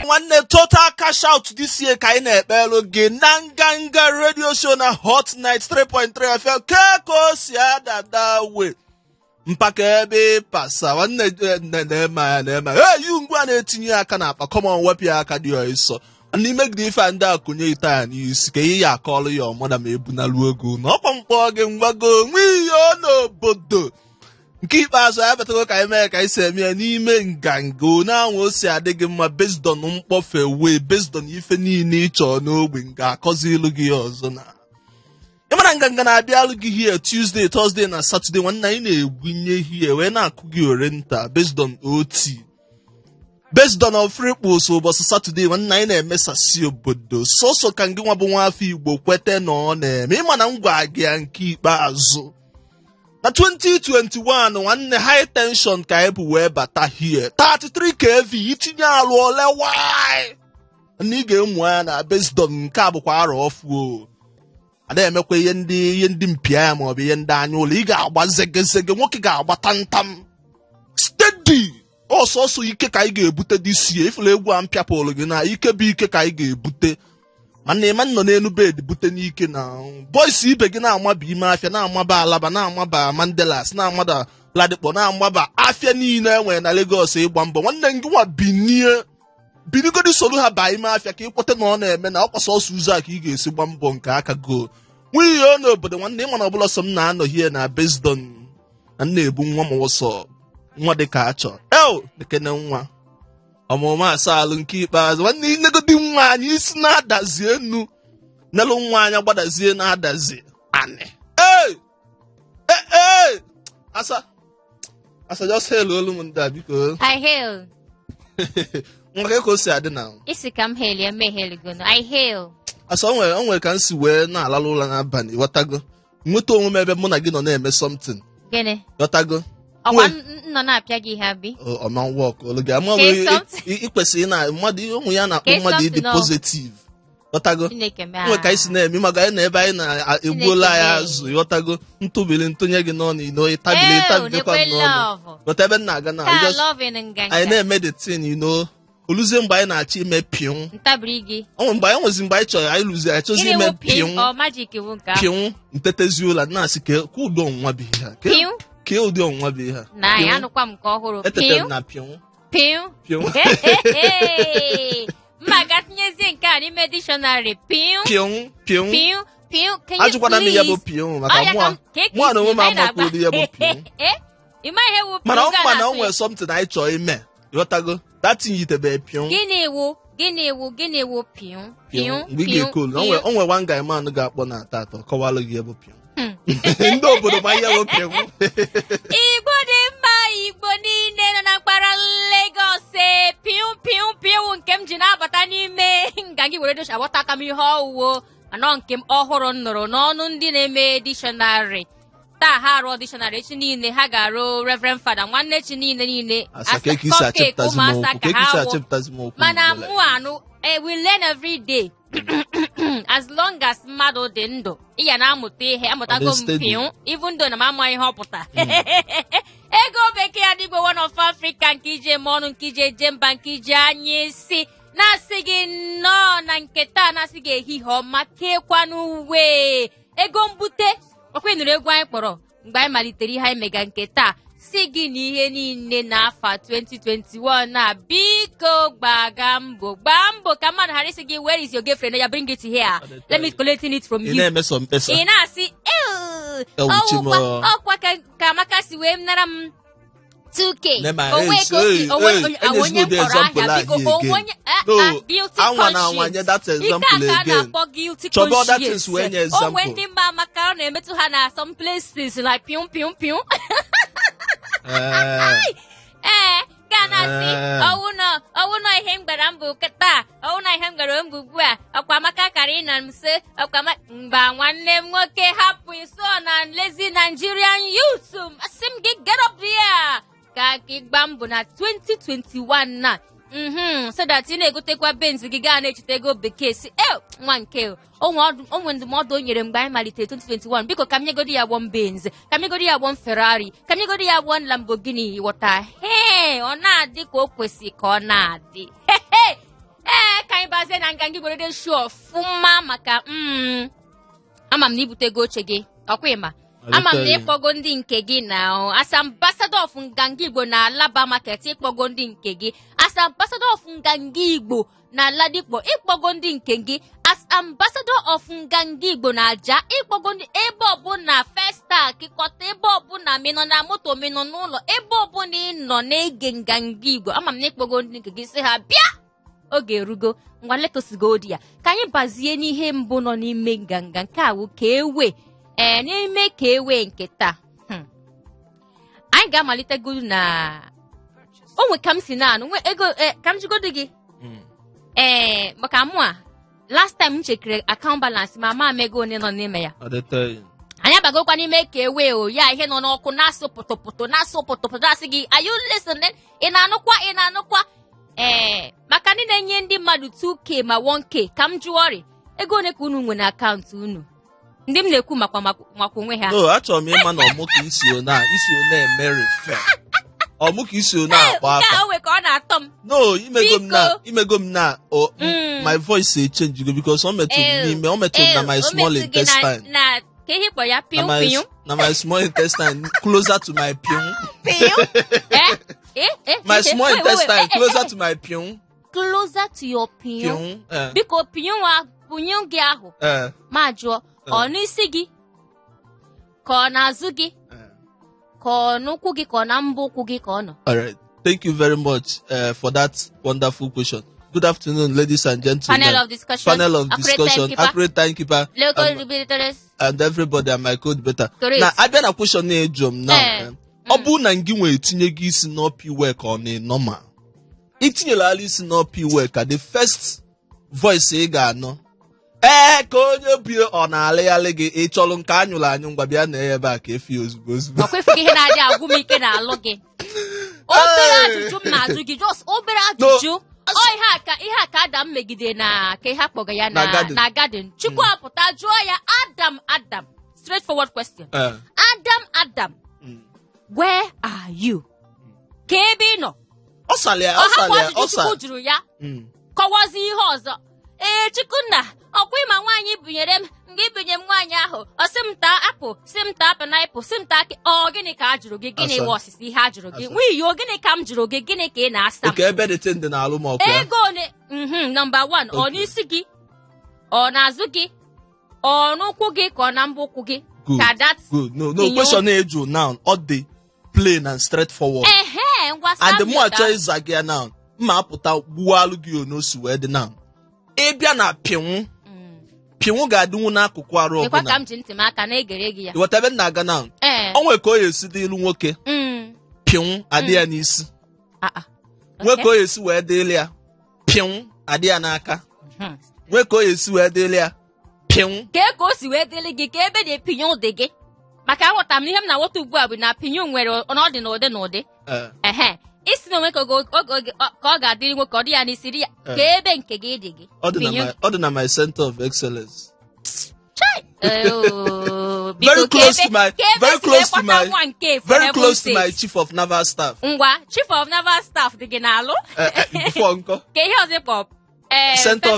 Nwanne total cash out this year ka anyị na-ekpelu gị na nganga radio show na Hot Night 3.3 FM keko si adada we mpaka ebe pasa nwanne na-ema yu ngwa na-etinye aka n'akpa common wepụ ya aka dị ọsọ n'ime gị ife ndị akụnye ite ya n'isi ka ihe akọlụ ya ọmụda ma ebunalu ego na ọkwa mkpọ gị ngwago nwe ihe n'obodo nke ikpeazụ ya batago ka anyị mee ka anyị si eme ya n'ime nganga na-anwa o si adịghị mma based on mkpọfe wee based on ife niile ịchọ n'ogbe nga akọzi ilu gị ọzọ na ịmara nganga na-abịa alụ gị here Tuesday, Thursday na Saturday nwanne anyị na-egwunye here wee na-akụ gị orenta based on OT based on ofrikpos ụbọchị Saturday nwanne anyị na-emesasị obodo sọsọ ka ngị nwa bụ nwa afọ Igbo kwete na ọ na-eme ịma na ngwa gị ya nke ikpeazụ na 2021 nwanne high tension ka anyị bụ wee bata here 33 kV itinye alụ ole why na ị ga-emu anya na based on nke a bụkwa arọ ọfụ ada emekwa ihe ndị mpịa ya maọbụ ihe ndị anya ụlọ ị ga-agba zegezege nwoke ga-agba tantam steady ọsọsọ ike ka anyị ga-ebute dịsie ifụla egwu a mpịapụlụ gị na ike bụ ike ka anyị ga-ebute mana ịma nọ n'elu bed bute n'ike na boys ibe gị na-amaba ime afịa na-amaba Alaba na-amaba Mandelas na-amaba Ladipo na-amaba afịa niile enwere na Lagos ịgba mbọ nwanne gị nwa binigodi soro ha baa ime afịa ka ịkwete na ọ na-eme na ọkwasa ọsọ ụzọ a ka ị ga-esi gba mbọ nke aka go nwunye ọ n'obodo nwanne ịma na ọbụla sọ m na-anọ hie na Besdon na na-ebu nwa m ụsọ nwa dị ka achọ ekene nwa ọmụmụ asalụ nke ikpeazụ nwanne inegodi nwa anyị isi na-adazi enu nelu nwa anya gbadazie na-adazi anị asa just hail olu m ndị a biko I hail nwa ka o si adị na isi ka m hail ya me gono I hail asa o nwere ka m si wee na-alalụ ụra n'abalị ghọtago nweta onwe m ebe mụ na gị nọ na-eme something gịnị ghọtago ọkwa nọ na-apịa gị ha bi ọma wọk olu gị ama ikwesịrị na mmadụ ụmụ ya na-akpọ mmadụ ịdị pozitiv ghọtago nwe ka anyị si na-eme maka anyị na ebe anyị na-egbuola anyị azụ ghọtago ntụbili ntụnye gị n'ọnụ ino ịtabilikwa n'ọnụ ghọta ebe m na-aga na anyị na-eme the thing ino oluzie mgbe anyị na-achọ ime pion mgbe anyị nwezi mgbe anyị chọrọ anyị lụzi anyị chọzi ime pion ntetezi ụla na-asị ka ụdị ọnwụnwa bụ ihe ha ka ụdị ọnwụnwa bụ ihe ha etetere na pion mma ga tinyezie nke a n'ime dictionary pion ajụkwana m ya bụ pion maka mụ na onwe m amakwa ụdị ya bụ pion mana ọ mma na o nwere something anyị chọrọ ime ịghọtago datin yitebe pion gịnị wụ pion mgbe ị ga-ekolu o nwere one guy man ga-akpọ na atọ kọwalụ gị ebe pion ndị obodo ma ihe bụ pion Igbo dị mma Igbo niile nọ na mpaghara Lagos pion nke m ji na-abata n'ime nga gị were docha agbata aka m ihe ọwụwo anọ nke m ọhụrụ nụrụ n'ọnụ ndị na-eme dictionary taa ha arụ dictionary echi niile ha ga-arụ Reverend Fada nwanne echi niile cupcake ụmụasa ka ha wụ mana mụ anụ we learn every day as long as mmadụ dị ndụ ị ya na-amụta ihe amụtago m pion even though na m ama ihe ọ pụta ego bekee adịgbo one of Africa nke ije eme ọnụ nke ije eje mba nke ije anya isi na-asị gị nnọọ na nke taa na-asị gị ehihie ọma kekwanụ uwe ego mbute ọkwa ịnụrụ egwu anyị kpọrọ mgbe anyị malitere ihe anyị mega nke taa si gị na ihe niile n'afọ 2021 na biko gbaa mbọ ka mmadụ ghara isi gị where is your girlfriend ya bring it here let me collect it from you ị na-asị ọkwa ka Amaka si wee nara m 2K onye mkpọrọ ahịa biko onye guilty conscience ike aka na-akpọ guilty conscience onwe ndị mba Amaka ọ na-emetụ ha na some places like pion ka na-asị ọwụnọ ihe m gbara mbụ taa ọwụnọ ihe m gbara mbụ ugbu a ọkwa Amaka kara ị na nso ọkwa mgba nwanne m nwoke hapụ iso na lazy Nigerian youth asị m gị get up there ka gị gba mbụ na 2021 na so that ị na-egotekwa benz gị gaa na-echeta ego bekee si nwa nke onwe ndụmọdụ o nyere mgbe anyị malitere 2021 biko ka m nyegodi ya gbọm benz ka m nyegodi ya gbọm Ferrari ka m nyegodi ya gbọm Lamborghini ghọta ọ na-adị ka o kwesị ka ọ na-adị anyị bazie na nganga Igbo Radio Show ọfụma maka ama m na ibutego oche gị ọkwa ịma ama m na ịkpọgo ndị nke gị na as ambassador of nganga Igbo na Alaba Market ịkpọgo ndị nke gị as ambassador of nganga Igbo na Ladipo ịkpọgo ndị nke gị as ambassador of nganga Igbo na Aja ịkpọgo ndị ebe ọbụla Festa kịkọta ebe ọbụla mịnọ na moto mịnọ n'ụlọ ebe ọbụla ị nọ na-ege nganga Igbo ama m na ịkpọgo ndị nke gị sị ha bịa oge erugo ngwa letosigoodi ya ka anyị bazie n'ihe mbụ nọ n'ime nganga nke awụ ka ewe n'ime ka ewe nke taa anyị ga-amalitegodu na onwe ka m si na-anụ nwe ego ka m jigodo gị maka mụ a last time m chekere account balance ma ma ego one nọ n'ime ya anyị abagokwa n'ime ka ewe o ya ihe nọ n'ọkụ na-asụ pụtụpụtụ asị gị are you listening ị na-anụkwa maka ndị na-enye ndị mmadụ 2k ma 1k ka m jụọ ọrị ego one ka unu nwe na akaụntụ unu ndị m na-ekwu makwa onwe ha achọrọ m ịma na ọmụka isi na-emeri fe ọmụka isi na-akpa aka onwe ka ọ na-atọ m no imego m na my voice echenjigo because ọ metụrụ na my small intestine na ka ihe kpọ ya piu na my small intestine closer to my piu my small intestine closer to my piu closer to your piu biko piu gị ahụ ma jụọ ọ n'isi gị ka ọ n'azụ gị ka ọ n'ụkwụ gị ka ọ na mbụ ụkwụ gị ka ọ nọ. All right, thank you very much for that wonderful question. Good afternoon, ladies and gentlemen. Panel of discussion, accurate timekeeper, and everybody and my code better. Now, I been a question now. Obu na ngi nwe etinye gị isi n'opi work on a normal. Itinyela ali isi n'opi work the first voice ị ga-anọ. Ka onye bi ọ na-alịghalị gị ịchọlụ nke anyụrụ anyụ ngwa bịa na ebe a ka efi ozugbo. Ọkwefu ihe na-adị agwụ m ike na-alụ gị. Obere ajụjụ m na-ajụ gị, just obere ajụjụ. Ihe a ka Adam megide na ka ihe akpọga ya na garden. Chukwu apụta jụọ ya Adam. Straightforward question. Adam. Where are you? Ka ebe ị nọ? Ọ Chukwu jụrụ ya. Kọwazi ihe ọzọ. Chukwunna, ọkwa ịma nwaanyị binyere m nga ibinye m nwaanyị ahụ ọsị m taa apụl si m taa painaịpụl si m taa gịnị ka a jụrụ gị gịnị bụ ọsịsị ihe a jụrụ gị n'ihi gịnị ka m jụrụ gị gịnị ka ị na-asa m ego one nọmba 1 ọ n'isi gị ọ n'azụ gị ọ n'ụkwụ gị ka ọ na mbụ ụkwụ gị ka good no question eju now all the plain and straightforward and the more achọ ịza gị now mma apụta gbuwalụ gị onosi wee dị now ịbịa na pinwu ga-adịnwu n'akụkụ arụ ọbụla. Ka m ji ntị m aka na-egere gị ya. Iweta ebe na-aga na onwe ka o esi dị ilu nwoke pinwu adị ya n'isi nwe ka o esi wee dịle ya pinwu adị ya n'aka nwe ka o esi wee dịle ya pinwu ka o si wee dịle gị ka ebe dị pinwu dị gị maka aghọta m n'ihe m na-aghọta ugbu a bụ na pinwu nwere ọnọdụ n'ụdị isi na onwe ka ọ ga-adịrị nwoke ọ dị ya n'isi ya ka ebe nke gị dị gị ọ dị na my center of excellence very close to my chief of naval staff. Ngwa chief of naval staff dị gị n'alụ ka ihe ọzọ kpọ center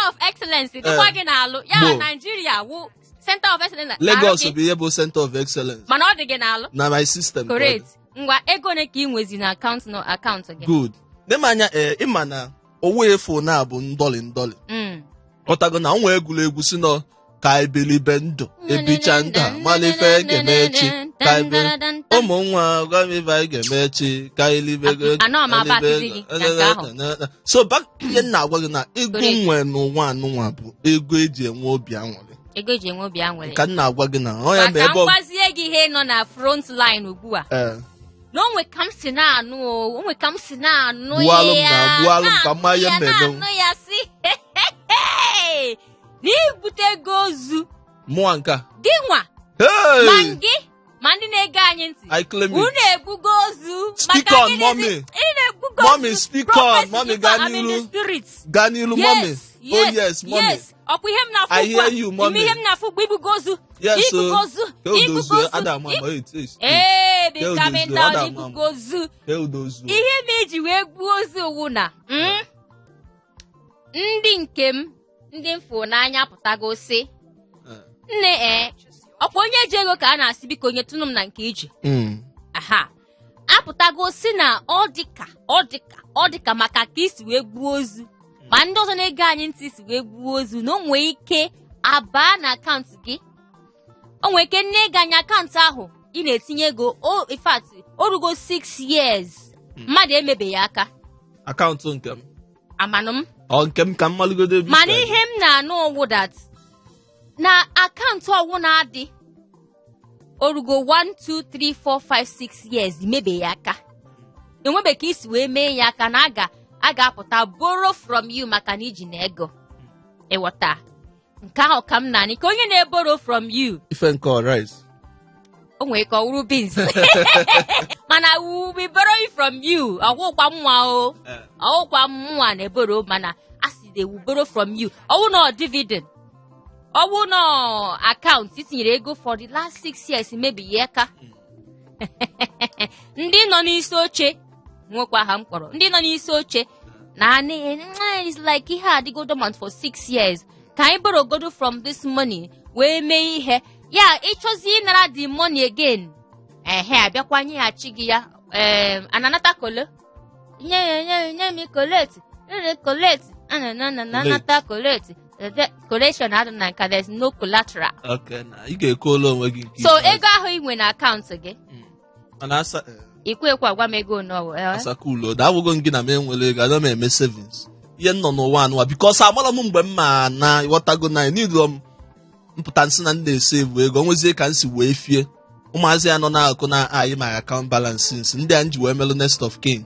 of excellence dịkwa gị n'alụ ya Nigeria wụ center of excellence Lagos bụ ihe bụ center of excellence mana ọ dị gị n'alụ na my system. Correct. Ngwa ego ole ka ị nwezi na akaụntụ gị? Good. Dem anya ịma na owu efu na abụ ndọlị. Ọtago na nwa egwuregwu si nọ ka ebelibe ndụ ebicha ndụ malife ga-emechi ka ụmụ nwa gwa m ife anyị ga-emechi ka elibego so back ihe na-agwa gị na ego nwe n'ụwa anụnwa bụ ego eji enwe obi aṅụrị ka m na-agwa gị na ọ ya ma ebe mgbazie gị ihe nọ na front line ugbu a na onwe ka m si na-anụ gbualụ m ka mma ihe mmemme ya si n'ibute ego ozu mụa nka gị nwa ma ndị na-ege anyị ntị unu ebugo ozu speak on mommy speak on mommy gaa n'ilu mommy oh yes mommy ọkwa ihe m na-afụ I hear you mommy ihe m na-afụ ugbu ibugo ozu bikaminda ibugo ozu ihe m iji wee gbuo ozu owu na ndị nke m ndị mfụ n'anya apụtago si nne ọkwa onye ji ego ka a na-asị biko onye tụnụ m na nke iji aha apụtago si na ọ dịka maka ka isi wee gbuo ozu ma ndị ọzọ na-ege anyị ntị isi wee gbuo ozu na o nwee ike abaa na akaụntụ gị o nwee ike nne ego anyị akaụntụ ahụ ị na-etinye ego in fact o rugo 6 years mmadụ emebeghị aka akaụntụ nke m amanụ m nke m ka m malụgodo mana ihe m na-anụ ọwụ that na akaụntụ ọwụ na-adị orugo 1 2 3 4 5 6 years imebeghị aka enwebe ka isi wee mee ya aka na a ga-apụta borrow from you maka na iji na ego ịghọta nke ahụ ka m na-anị ka onye na-eboro from you ife nke rice o nwere ka ọ wụrụ beans mana we be borrowing from you ọgwụkwa mwa o ọgwụkwa mwa na-eboro mana asị they will borrow from you ọwụ na dividend ọwụ na account itinyere ego for the last 6 years maybe ya ka ndị nọ n'isi oche nwekwa ha mkpọrọ ndị nọ n'isi oche na it's like ihe adịgo dormant for 6 years ka anyị borrow from this money wee mee ihe ya ịchọzi ịnara the money again abịakwa nyeghachi gị ya ananata kole nye m collect ananata collect collection adị na nka there's no collateral okay na ị ga-ekolo onwe gị so ego ahụ ị nwe na akaụntụ gị mana asa ikwe agwa m ego n'ọwụ asa kulo da abụgo gị na m enwere ego ana m eme savings ihe nọ n'ụwa anụwa because agbara m mgbe m ma na ịghọtago na nidro m mpụta nsị na ndị na-esevu ego nwezie ka nsi wee fie ụmụazị ya nọ n'akụ na anyị ma account balance nsị ndị a nji wee melụ next of kin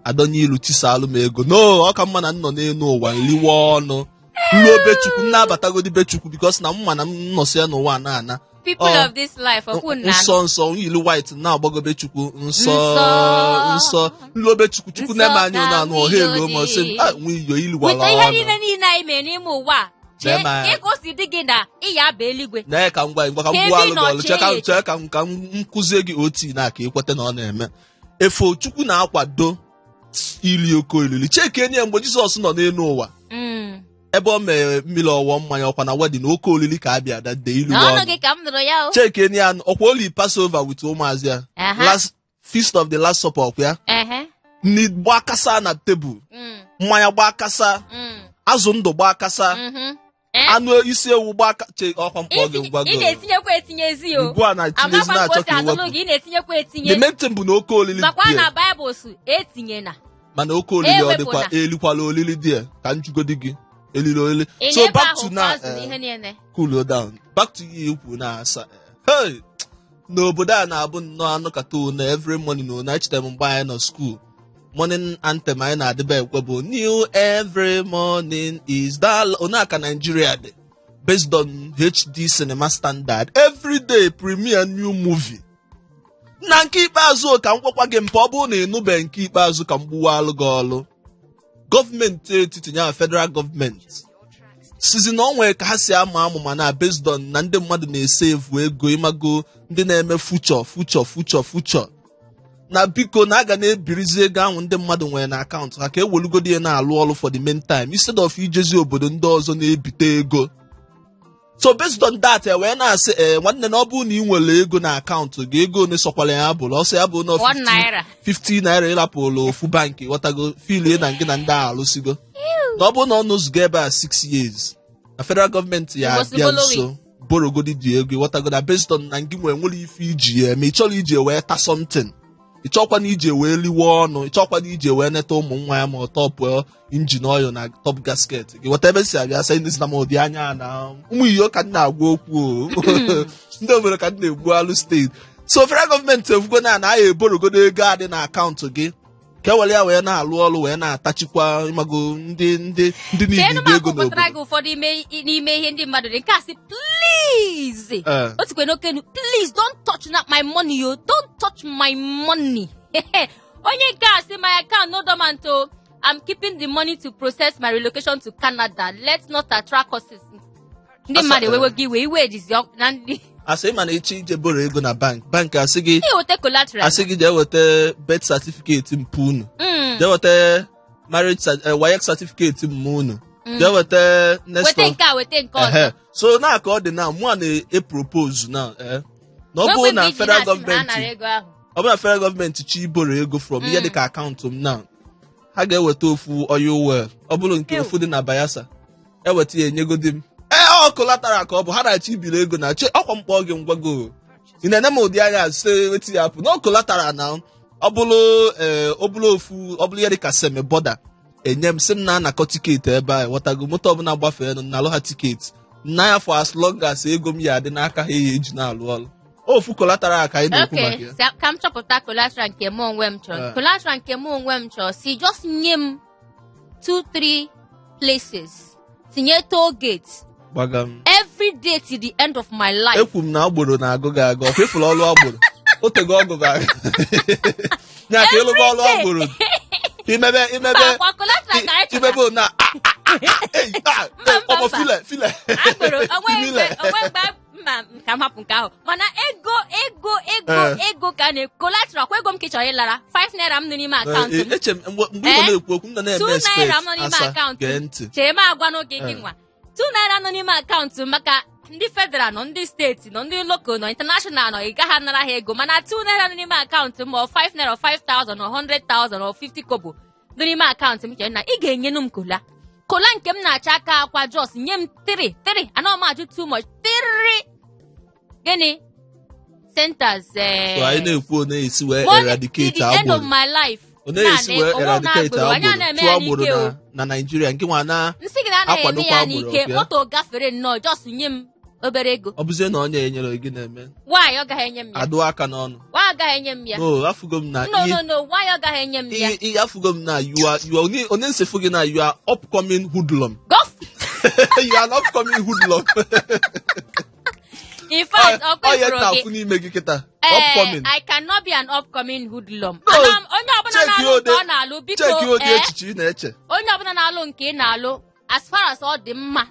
adọnye ilu tisalụ m ego no ọ ka mma na nnọ n'elu ụwa nliwe ọnụ nlu obe chukwu na-abatagodi be chukwu because na mma na m nọsị ya n'ụwa na-ana people of this life nsọ ilu white na-agbagobe chukwu nsọ nlu obe chukwu na-eme anyị na-anụ ọha elu ma sị nwe iyo iliwala ihe niile anyị mere n'ime ụwa ịgosi dị gị na ịya aba eluigwe na ka m gwa ka m gbuo alụ gị ọlụ chee ka m kụzie gị oti na aka ikweta na ọ na-eme efo chukwu na-akwado ili oke olili cheke enye mgbe Jizọs nọ n'elu ụwa ebe o mere mmiri ọwọ mmanya ọkwa na wedin oke olili ka a bịa dade ilu cheke enye ya ọkwa oli Passover with ụmụazị ya last feast of the last supper ọkwa ya nni gbakasa na tebụl mmanya gbakasa azụ ndụ gbakasa anụ isi ewu ọkwa mkpọ gị ngwa ị na-etinyekwa etinyezi o ugbu a na-etinyezi na-achọ ka iwepụ the bụ na oke olili makwa na Bible su etinyena mana oke olili ọ dịkwa elikwala olili dị ka njugodi gị elili so back to now cool down back to you ikwu na asa hey n'obodo a na-abụ nnọọ anụkata na every morning na echetara m mgbe anyị nọ school morning anthem anyị na-adịba ekwe bụ new every morning is that onaka Nigeria dị based on HD cinema standard every day premiere new movie na nke ikpeazụ ka m gwakwa gị mpa ọ bụrụ na ịnụbe nke ikpeazụ ka m gbuwalụ gị ọlụ gọọmenti etiti ya federal gọọmenti sizi na onwe ka ha si ama amụma na based on na ndị mmadụ na-esevu ego ịmago ndị na-eme future na biko na aga na-ebirizi ego ahụ ndị mmadụ nwere na akaụntụ ha ka ewelugodi ya na-alụ ọrụ for the meantime instead of ijezi obodo ndị ọzọ na-ebite ego so based on that wee na-asị nwanne na ọ bụrụ na ị nwere ego na akaụntụ gị ego one sokwala ya bụrụ ọsọ ya bụ na 50 naira ịrapụrụ ofu bankị ghọtago filie na gị na ndị ahụ alụsigo na ọ bụrụ na ọ nọzugo ebe a 6 years na federal gọọmenti ya abịa nso borogodi dị ego ghọtago na based on na gị nwere ife iji ya eme ị chọrọ iji wee ta something ịchọkwa na ije wee liwe ọnụ ịchọkwa na ije wee neta ụmụ nwa ya ma ọ tọpụ injin oil na top gasket gị weta ebe si abịa sa ndị si na m ụdị anya na ụmụ iyo ka m na-agwa okwu ndị obodo ka m na-egbu alụ steeti so federal gọọmenti efugo na anaghị eborogodo ego adị na akaụntụ gị ka ewere ya wee na-alụ ọrụ wee na-atachikwa ịmago ndị niile ego n'obodo ụfọdụ n'ime ihe ndị mmadụ dị nke asị please otukwe n'okenu please don't touch my money yo don't touch my money onye nke asị my account no dormant o I'm keeping the money to process my relocation to Canada let's not attract causes ndị mmadụ ewewe gị iwe ejizi na ndị asị ma na echi ije boro ego na bank asị gị asị gị jee weta birth certificate mpụ unu jee weta marriage WAEC certificate mme unu jee weta next wete nke a wete nke ọzọ. So na ka ọ dị na mụ na-propose na na ọ bụrụ na federal gọọmenti chi iboro ego from ihe dịka akaụntụ m na ha ga-eweta ofu oil well ọ bụrụ nke ofu dị na Bayelsa eweta ya enyegodi m ọ collateral ka ọ bụ ha na-achọ ibiri ego na ọkwa mkpọ gị ngwago ị na-enye m ụdị anya site weta ya apụ na collateral na ọ bụrụ ihe dịka semi border enye m sị m na-anakọ tiketi ebe a wetago moto ọbụla gbafee na alụ ha tiketi nna ya for as long as ego m ya adị n'aka ha eji na-alụ ọrụ ofu collateral ka anyị na-ekwu maka ya. Ka m chọpụta collateral nke m onwe m chọrọ. Collateral nke m onwe m chọrọ si just nye m 2-3 places tinye toll gate gbaga m every day till the end of my life. Ekwu m na agboro na-agụ gị agụ ọkwa ịfụrụ ọrụ agboro otego ọgụ gị agụ nya ka ịlụba ọrụ agboro imebe na ọmọ file ka m hapụ nke ahụ mana ego ka collateral kwa ego m kịchọrọ ịlara 5 naira m nọ n'ime akaụntụ m. Eche mgbe ị na-ekwu okwu m na na-eme 2 naira m nọ n'ime akaụntụ m. Chere m agwa n'oge gị nwa 2 naira nọ n'ime akaụntụ m maka ndị federal nọ, ndị steeti nọ, ndị local nọ, international nọ, ị gaghị anara ha ego mana 2 naira nọ n'ime akaụntụ m, ọ 5 naira, 5,000, ọ 100,000, ọ 50 kobo nọ n'ime akaụntụ m. Chere na ị ga-enyenụ m kola nke m na-acha aka akwa jos nye m 3 ana m ajụ too much 3 gịnị centers so anyị na-ekwu na-esi wee eradicate end of my life na-esi wee eradicate agboro na Nigeria nke nwa na nsị gị na-eme ya n'ike moto gafere nnọọ jos nye m obere ego ọ bụzie na onye enyere gị na-eme nwaanyị ọ gaghị enye m ya adụ aka n'ọnụ nwaanyị agaghị enye m ya afụgo m na no nwaanyị ọ gaghị enye m ya afụgo m na onye nsefu gị na you are upcoming hoodlum you are an upcoming hoodlum. In fact, n'ime gị kịta upcoming. I cannot be an upcoming hoodlum. Onye ọbụla na-alụ nke ọ na-alụ biko onye ọbụla na-alụ nke ị na-alụ as far as ọ dị mma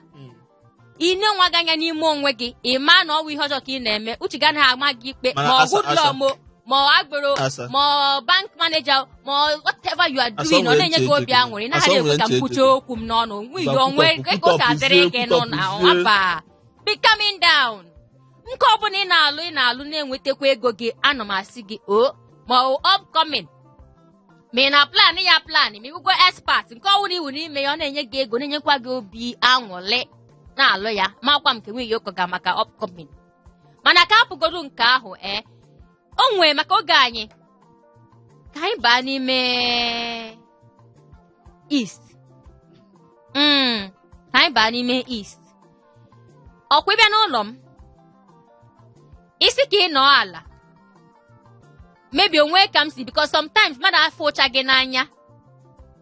ị na-enwe anya n'ime onwe gị ị ma na ọ bụ ihe ọjọọ ka ị na-eme uche gị anaghị ama gị ikpe ma ọ hoodlum ma ọ agboro ma ọ bank manager ma whatever you are doing ọ na-enye gị obi aṅụrị ị naghị ekwe ka m kwuchie okwu m n'ọnụ onwe ego ka adịrị gị nọ na nwaba be coming down. Nke ọbụla ị na-alụ na-enwetakwa ego gị ana m asị gị ma upcoming ma ị na plan ya plan ma ịbụgo expert nke ọwụrụ iwu n'ime ya ọ na-enye gị ego na-enyekwa gị obi aṅụrị na-alụ ya makwa m nke nwe yoko ga maka upcoming mana ka apụgodu nke ahụ o nwee maka oge anyị ka anyị baa n'ime east ka anyị baa n'ime east ọkwa ịbịa n'ụlọ m isi ka ị nọ ala maybe onwe ka m si because sometimes mmadụ afọ ụcha gị n'anya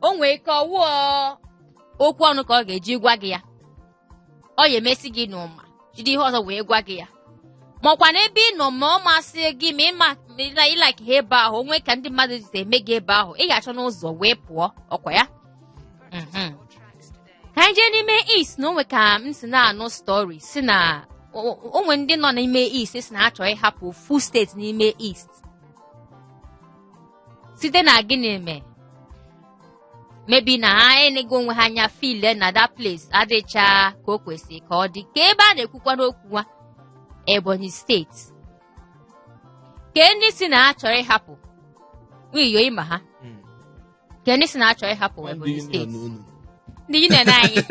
o nwee ka ọwụọ okwu ọnụ ka ọ ga-eji gwa gị ya ọ ya emesi gị n'ụma jide ihe ọzọ wee gwa gị ya maọkwa n'ebe ị nọ ma ọ masị gị ma ịlike ha ebe ahụ onwe ka ndị mmadụ si eme gị ebe ahụ ị ga-achọ n'ụzọ wee pụọ ọkwa ya ka anyị jee n'ime east na onwe ka m si na-anụ story si na onwe ndị nọ n'ime east si na ha chọrọ ịhapụ full steeti n'ime east site na gịnị mee mebi na ha enego onwe ha anya file na that place adịcha ka o kwesịrị ka ọ dị ka ebe a na-ekwukwa n'okwu nwa Ebonyi steeti ka ndị si na ha chọrọ ịhapụ nwiyo ịma ha ka ndị si na ha chọrọ ịhapụ Ebonyi steeti ndị union anyị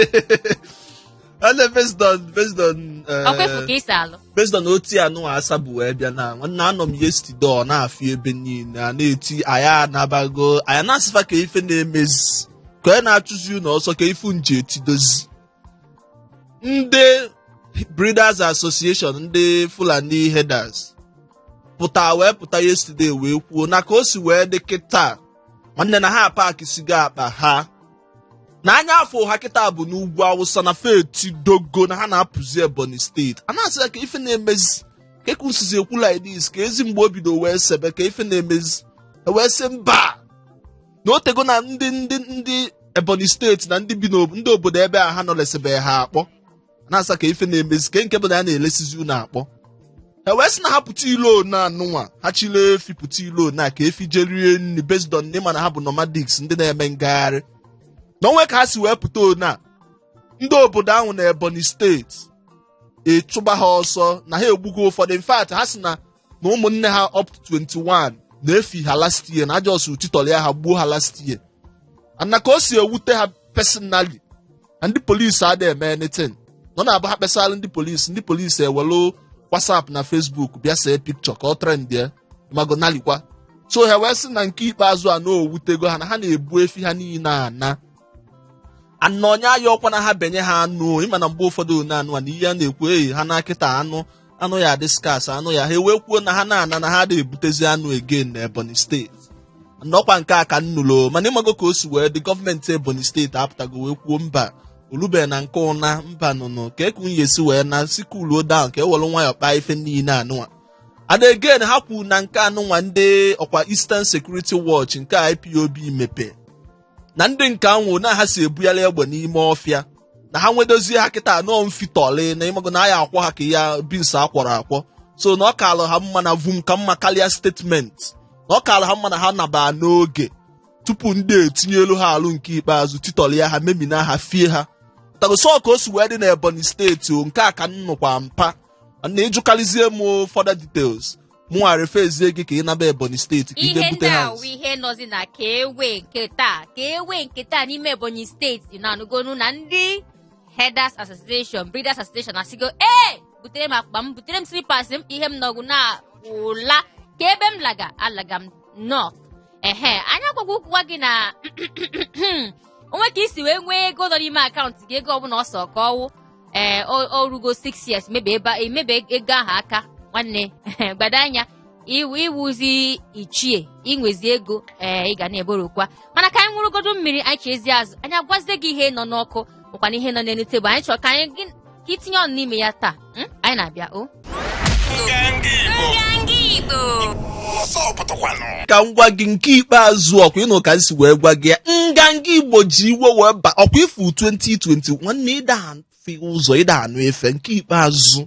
based on ọkwefu ka isi alụ based on oti anụ asabu wee bịa na nwanne anọ m yesterday ọ na-afị ebe niile a na-eti anya anabago anya na-asịfa ka ife na-emezi ka onye na-achụzi ụlọ ọsọ ka ifu nje etidozi ndị Breeders Association ndị Fulani Headers pụta yesterday wee kwuo na ka o si wee dị kịta nwanne na ha paaki siga akpa ha na anya afọ ha kịta bụ n'ugwu Awụsa na feti dogo na ha na-apụzi Ebonyi steeti a na-asị ya ka ife na-emezi ka ekwusizi ekwu like this ka ezi mgbe o bido wee sebe ka ife na-emezi wee sị mba na otego na ndị Ebonyi steeti na ndị bi ndị obodo ebe a ha nọlesebe ha akpọ na-asa ka ife na-emezi ka nke bụ na ya na-elesizi unu akpọ wee sị na ha pụta ilo na anụnwa ha chile efi pụta ilo na ka efi jerie nri based on ndị mana ha bụ nomadics ndị na-eme ngagharị na onwe ka ha si wee pụta ona ndị obodo ahụ na Ebonyi steeti ịchụba ha ọsọ na ha egbugo ụfọdụ. In fact ha sị na ụmụnne ha up to 21 na-efi ha last year, na ajọs titọrọ ya ha gbuo ha last year. Ana ka o si ewute ha personally, na ndị polisi adịghị eme anything. Nọ na-abụ ha kpesara ndị polisi ewelu WhatsApp na Facebook bịa see picture ka ọ trend ya magonalikwa. So ha wee sị na nke ikpeazụ a na owutego ha na ha na-ebu efi ha niile ana onye aya ọkwa na ha benye ha anụ. Ịma na mgbe ụfọdụ anụ na ihe a na-ekwu ha na akịta anụ ya dị skas anụ ya ha ewee kwuo na ha na-ana na ha na-ebutezi anụ again na Ebonyi steeti. N'ọkwa nke a ka nnụlo, mana ịmago ka o si wee dị gọọmenti Ebonyi steeti apụtago wee kwuo mba olube na nke ụna mba nụnụ ka ekunye esi wee na sikuluo down ka ewelu nwayọ kpaa ife niile anụnwa. And again ha kwuru na nke anụnwa ndị ọkwa Eastern Security Watch nke IPOB mepe na ndị nke anwụ na ha si ebuyala egbe n'ime ọfịa na ha nwedozie ha kịta anọ mfitọli na ịmago na ya akwọ ha ka ya bins akwọrọ akwọ. So na ọ kalụ ha mma na vum ka mma karịa statement, na ọ kalụ ha mma na ha naba n'oge tupu ndị etinye elu ha alụ nke ikpeazụ titọli ya ha memina ha fie ha. Tagoso ka o si wee dị na Ebonyi steeti nke a ka nnukwa mpa na ịjụkarịzie m further details mụ arefezie gị ka ị naba Ebonyi steeti ka ide bute ha. Ihe nọzi na ka ewe nke taa n'ime Ebonyi steeti na anụgonu na ndị Headers Association, Breeders Association asịgo butere m akpa m, butere m slippers m, ihe m nọgụ na ụla ka ebe m alaga m north. Anya gwagwa gị na onwe ka isi wee nwee ego nọ n'ime akaụntụ gị, ego ọbụla ọsọ ka ọwụ o rugo 6 years emebe ego ahụ aka nwanne gbado anya iwuzi ichie inwezi ego ị ga na-eborokwa. Mana ka anyị nwụrụgodo mmiri anyị chezi azụ, anyị agwazie gị ihe nọ n'ọkụ bụkwa na ihe nọ n'elu tebụl. Anyị chọrọ ka anyị itinye ọnụ n'ime ya taa. Anyị na-abịa ka m gwa gị nke ikpeazụ ọkwa ịnụ ka si wee gwa gị ya. Nganga Igbo ji iwe wee ba ọkwa ifu 2020 nwanne ịda ụzọ ịda anụ efe nke ikpeazụ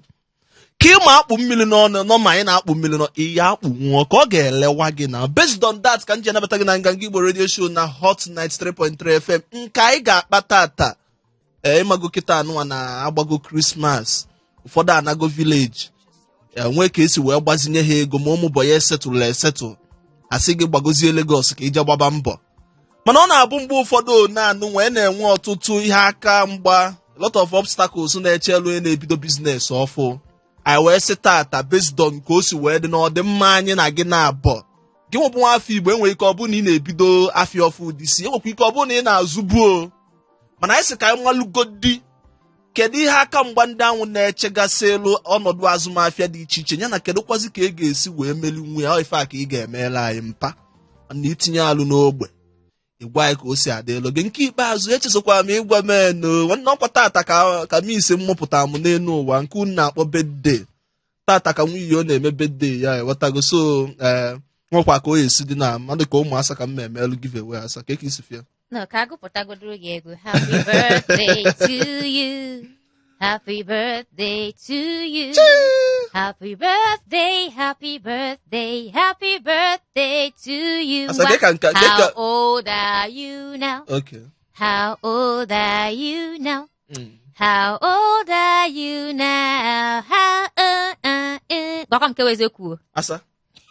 ka ịma akpụ mmiri n'ọnụ nọ ma anyị na-akpụ mmiri nọ ihe akpụ nwụọ ka ọ ga-elewa gị na. Based on that ka m ji anabata gị na Nganga Igbo radio show na Hot Night 3.3 FM nke anyị ga-akpa tata. Ịmago kịta anụnwa na-agbago Christmas, ụfọdụ anago village nwee ka esi wee gbazinye ha ego ma ụmụ bọya esetụl asị gị gbagozie Lagos ka ije gbaba mbọ. Mana ọ na-abụ mgbe ụfọdụ na-anụ wee na-enwe ọtụtụ ihe aka mgba, lot of obstacles na-eche elu onye na-ebido biznes ọfụ. Anyị wee sị tata based on ka o si wee dị n'ọdịmma anyị na gị na-abọ gị nwebụ nwa afọ Igbo. Enwere ike ọ bụrụ na ị na-ebido afịa ọfụ disi, enwekwa ike ọ bụrụ na ị na-azụ buo. Mana anyị sị ka anyị nwalugodi kedu ihe aka mgba ndị ahụ na-echegasị elu ọnọdụ azụmahịa dị iche iche ya na kedụkwazi ka ị ga-esi wee meli nwe ya. Ife a ka ị ga-emela anyị mpa na itinye alụ n'ogbe ịgwa anyị ka o si adị elu gị. Nke ikpeazụ echesokwara m ịgwa m nwanne ọkwa tata ka m isi mmụpụta m n'elu ụwa nke unu na-akpọ bedde tata ka nwunye ọ na-eme bedde ya ewetago. So nwekwa ka o esi dị na mmadụ ka ụmụasa ka m emelu giveaway asa ka isi fia. No, ka agụpụtagodoro gị ego. Happy birthday to you. Happy birthday to you. Happy birthday, happy birthday, happy birthday to you. How old are you now? Okay. How old are you now? How old are you now? Gwakwa nke weze kwuo. Asa.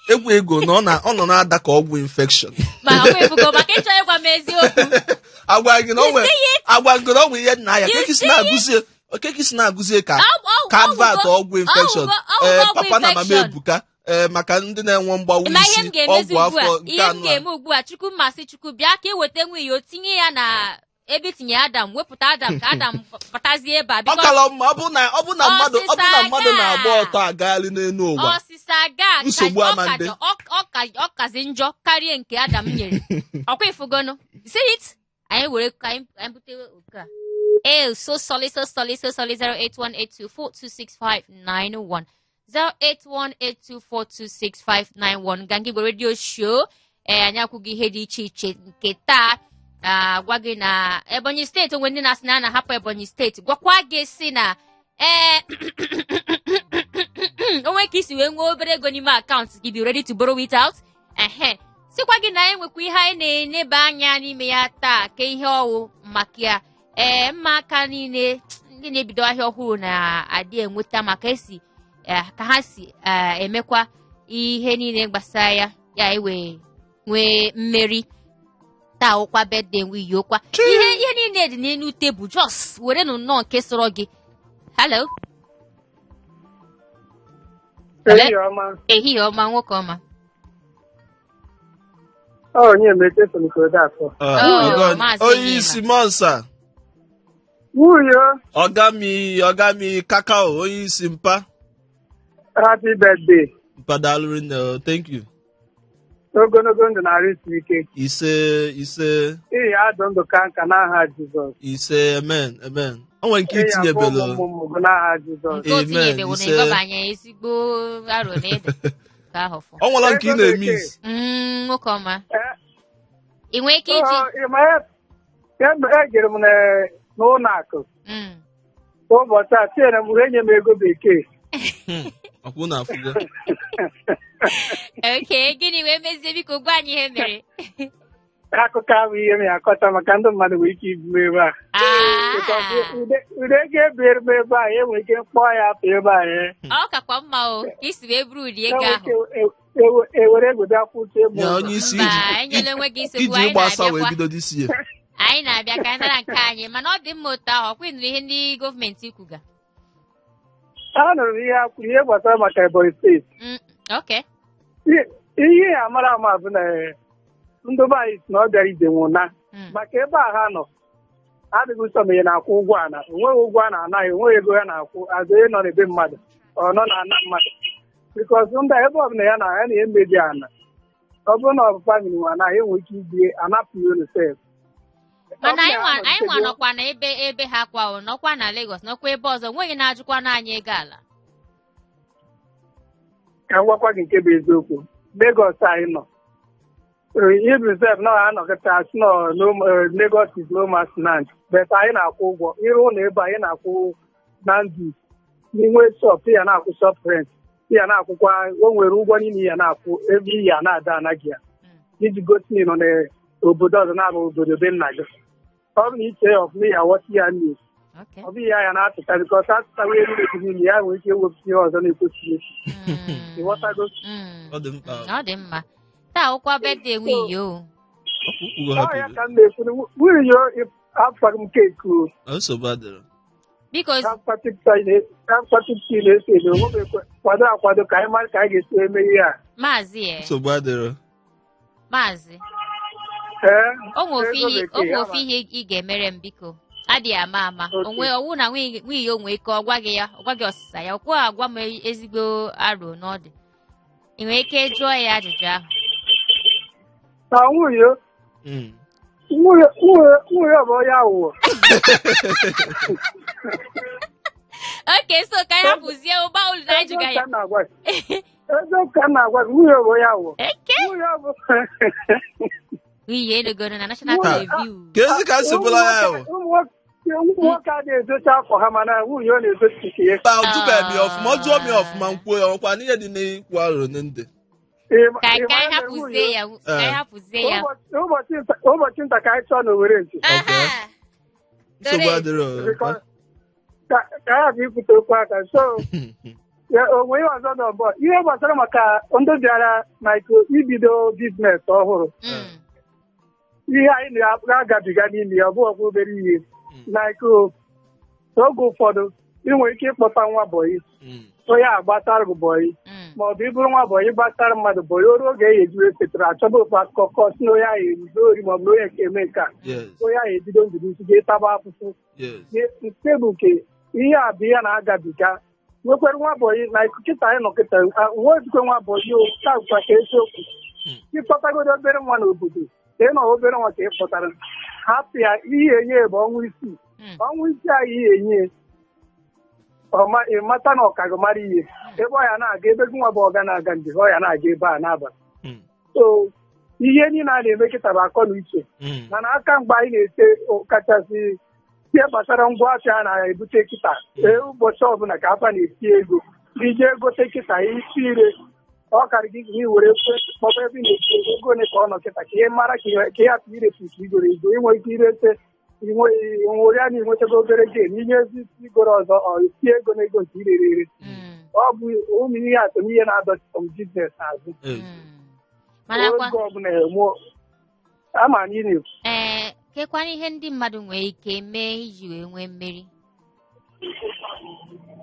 Egwu ego na ọ nọ na-ada ka ọgwụ infection. Ma ọ ebugo maka ịchọ ịgwa m eziokwu. Agwa gị na onwe ihe nna ya okeke si na-agụzie ka advert ọgwụ infection. Papa na mama ebuka maka ndị na-enwe mgbawa isi ọgwụ afọ nke anụ. Ihe m ga-eme ugbu a Chukwu mmasị Chukwu bịa ka eweta nwunye o tinye ya na ebe tinye Adam, wepụta Adam ka Adam pụtazie ebe a. Ọ kala mma ọ bụ na mmadụ na-agba ọtọ agagharị n'elu ụwa. Ọsịsa ga nsogbu amande ọ kazi njọ karịa nke Adam nyere. Ọkwa ifugono. See it? Anyị were ka anyị bute oke a. So solid 08182426591 08182426591 Nganga Igbo radio show. Anyị akwụghị ihe dị iche iche nke taa. Gwa gị na Ebonyi steeti onwe ndị na-asị na na-ahapụ Ebonyi steeti, gwakwa gị si na onwe ka isi wee nwee obere ego n'ime akaụntụ gị, be ready to borrow it out. Sikwa gị na enwekwa ihe anyị na-eneba anya n'ime ya taa ka ihe ọwụ maka ya mma aka niile ndị na-ebido ahịa ọhụrụ na-adị enweta maka ka ha si emekwa ihe niile gbasara ya iwe nwee mmeri taa ụkwa birthday wiyokwa ihe niile dị n'elu tebụl just were nnọọ nke sọrọ gị. Hello. Ehihie ọma nwoke ọma. Onye mete Felicodato. Onye isi Monsa. Wuyo. Ogami Kakao, onye isi mpa. Happy birthday. Mpadalụ nne, thank you. Ogologo ndụ na-arụ isi ike. Ise. Ihe adụ ndụ ka nka n'aha Jizọs. Ise, amen. O nwere nke itinyebelo. N'aha Jizọs. Amen. Ise. Ezigbo aro na-ede. Ọ nwere nke ị na-eme isi. Nwoke ọma. Ị nwere ike iji. Ejere m n'ụlọ akụ. Ụbọchị a tinyere m enye m ego bekee. Akwụ na afụgo. Okay, gịnị wee mezie biko gwa anyị ihe mere? Akụkọ ahụ ihe m ya akọta maka ndị mmadụ nwere ike ibu ebe a. Ude ga-ebere m ebe a, enwere ike mkpọ ya afọ ebe a. Ọ kakwa mma o, ka isi wee buru ụdị ego ahụ. Ewere ego bịa kwụcha egbe. Onye isi enyela onwe gị nsogbu, iji gbasa wee bido disi ya. Anyị na-abịa ka anyị nara nke anyị, mana ọ dị mma otu ahụ, ọkwa ịnụrụ ihe ndị gọọmenti kwuga. Anụrụ ihe a kwuru ihe gbasara maka Ebonyi steeti. Okay. Ihe ya mara ama bụ na ndị be anyị si na ọ bịara ije nwụna maka ebe a ha nọ adịghị ụsọ ma ya na-akwụ ụgwọ ana onweghị ụgwọ a na-anaghị onweghị ego ya na-akwụ azụ onye nọ n'ebe mmadụ ọ nọ na-ana mmadụ bikọs ndị ebe ọbụla ya na-emebi ana ọ bụrụ na ọ bụ famili nwa anaghị enwe ike ibie anapụ ya olusef. Mana anyị nwa nọkwa na ebe ha kwa nọkwa na Lagos nọkwa ebe ọzọ nweghị na-ajụkwa n'anya ego ala. Ka m gwakwa gị nke bụ eziokwu Lagos anyị nọ Ibrisef na anọkịta asị nọ Lagos is no man's land bet anyị na-akwụ ụgwọ ịrụ ụlọ ebe anyị na-akwụ na ndụ n'inwe shop ya na-akwụ shop rent ya na-akwụkwa o nwere ụgwọ niile ya na-akwụ every year na-ada anaghị ya iji gosi nọ n'obodo ọzọ na-abụ obodo be nna gị ọ bụ na iche ya ọfụma ya ghọta ya nne ọ bụ ya na-atụta bikọs atụtawa elu ebi niile ya nwere ike iwepụta ihe ọzọ na-ekwesịghị ịghọtago. Ọ dị mma taa ụkwa birthday nwunye o. Ọ ya ka m na-ekwu nwunye afọ m keeki o. Biko na-ese onwe kwado akwado ka anyị mara ka anyị ga-esi eme ihe a. Maazị o nwere ofe ihe ị ga-emere m biko adịghị ama onwe ọwụ na nwunye onwe ike ọ gwa gị ọsịsa ya ọkwụ agwa m ezigbo aro n'ọdị ị nwere ike jụọ ya ajụjụ ahụ. Na nwunye bụ onye aghụghọ. Oke, so ka ya bụzie ụba ụlọ na ịjụga ya. Eziokwu ka m na-agwa gị nwunye bụ onye aghụghọ. Nwunye elugoro na National Review. Ka ezi ka nsibụla ya o. Ụmụ nwoke a na-ezocha akwa ha mana nwunye ọ na-ezocha ike ya. Tụba mi ọfụma ọjụọ mi ọfụma nkwuo ya ọkwa n'ihe dị n'ikwu aro ndị. Ka anyị hapụzie ya. Ụbọchị nta ka anyị chọọ n'Owere nche. Nsogbu adịrọ. Ka ya bụ ikwute okwu aka so onwe ihe ọzọ n'ọbọ ihe gbasara maka ndị bịara na ibido biznes ọhụrụ ihe anyị na-agabiga n'ime ya ọ bụ ọgwụ obere ihe oge ụfọdụ ị nwere ike ịkpọta nwa bọyị onye agbatara gị bọyị maọbụ ịbụrụ nwa bọyị gbatara mmadụ bọyị oru oge e ejiri petara achọba ofe akụkọ si na onye ahụ eruzo ori maọbụ na onye nke eme nke a onye ahụ ebido nduduzi ga-etaba afụfụ nke bụ nke ihe a bụ ihe na-agabiga nwekwara nwa bọyị na kịta anyị nọ kịta nwa ojikwe nwa bọyị ka bụkwa ka eziokwu ịkpọtagodo obere nwa n'obodo ka ị nọ obere nwa ka ị kpọtara hapụ ya ihe enye bụ ọnwa isii anyị ihe enye ịmata na ọka gị mara ihe ebe ọ ya na-aga ebe gị nwa bụ ọga na-aga nje ọ ya na-aga ebe a n'abalị so ihe niile a na-eme kịta bụ akọ na uche mana aka mgbe anyị na-ete kachasị ihe gbasara ngwa afịa a na-ebute kịta ụbọchị ọbụla ka afa na-eti ego iji egote kịta isi ire ọ karị gị gị were kpọba ebe na-eti ego ole ka ọ nọ kịta ka ihe mara ka ị hapụ irefu ka igoro ego inwe ike irete nwere ya na inwetago obere gen inye ezi igoro ọzọ isi ego na ego nke irere ọ bụ ụmụ ihe atụmihe na-adọchịtọ m biznes azụ oge ọbụla enwe ama anyị na-ekwu kekwana ihe ndị mmadụ nwere ike mee iji wee nwee mmeri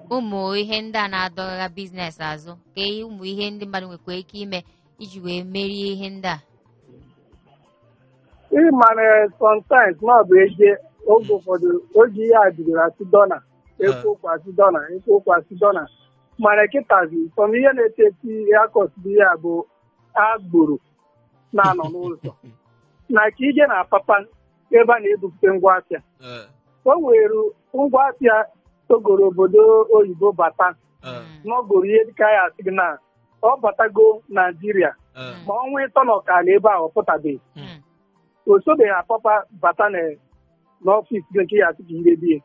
ụmụ ihe ndị a na-adọgha biznes azụ ka ụmụ ihe ndị mmadụ nwekwa ike ime iji wee merie ihe ndị a ịmana sometimes na ọ bụ eje oge ụfọdụ oge ihe a bidoro asị dọna ekwu okwu asị dọna ekwu okwu asị dọna mana kịtazi sọm ihe na-eteti akọsidi ya bụ agboro na-anọ n'ụzọ na ka ije na papa ebe a na-ebupụta ngwa afịa o nwere ngwa afịa togoro obodo oyibo bata n'ọgoro ihe dịka ya asị gị na ọ batago Naijiria ma ọnwa ịtọ na ọkala ebe a ọ pụtabeghị o sobeghị apapa bata n'ọfịs gị nke ya asị ka ihe bie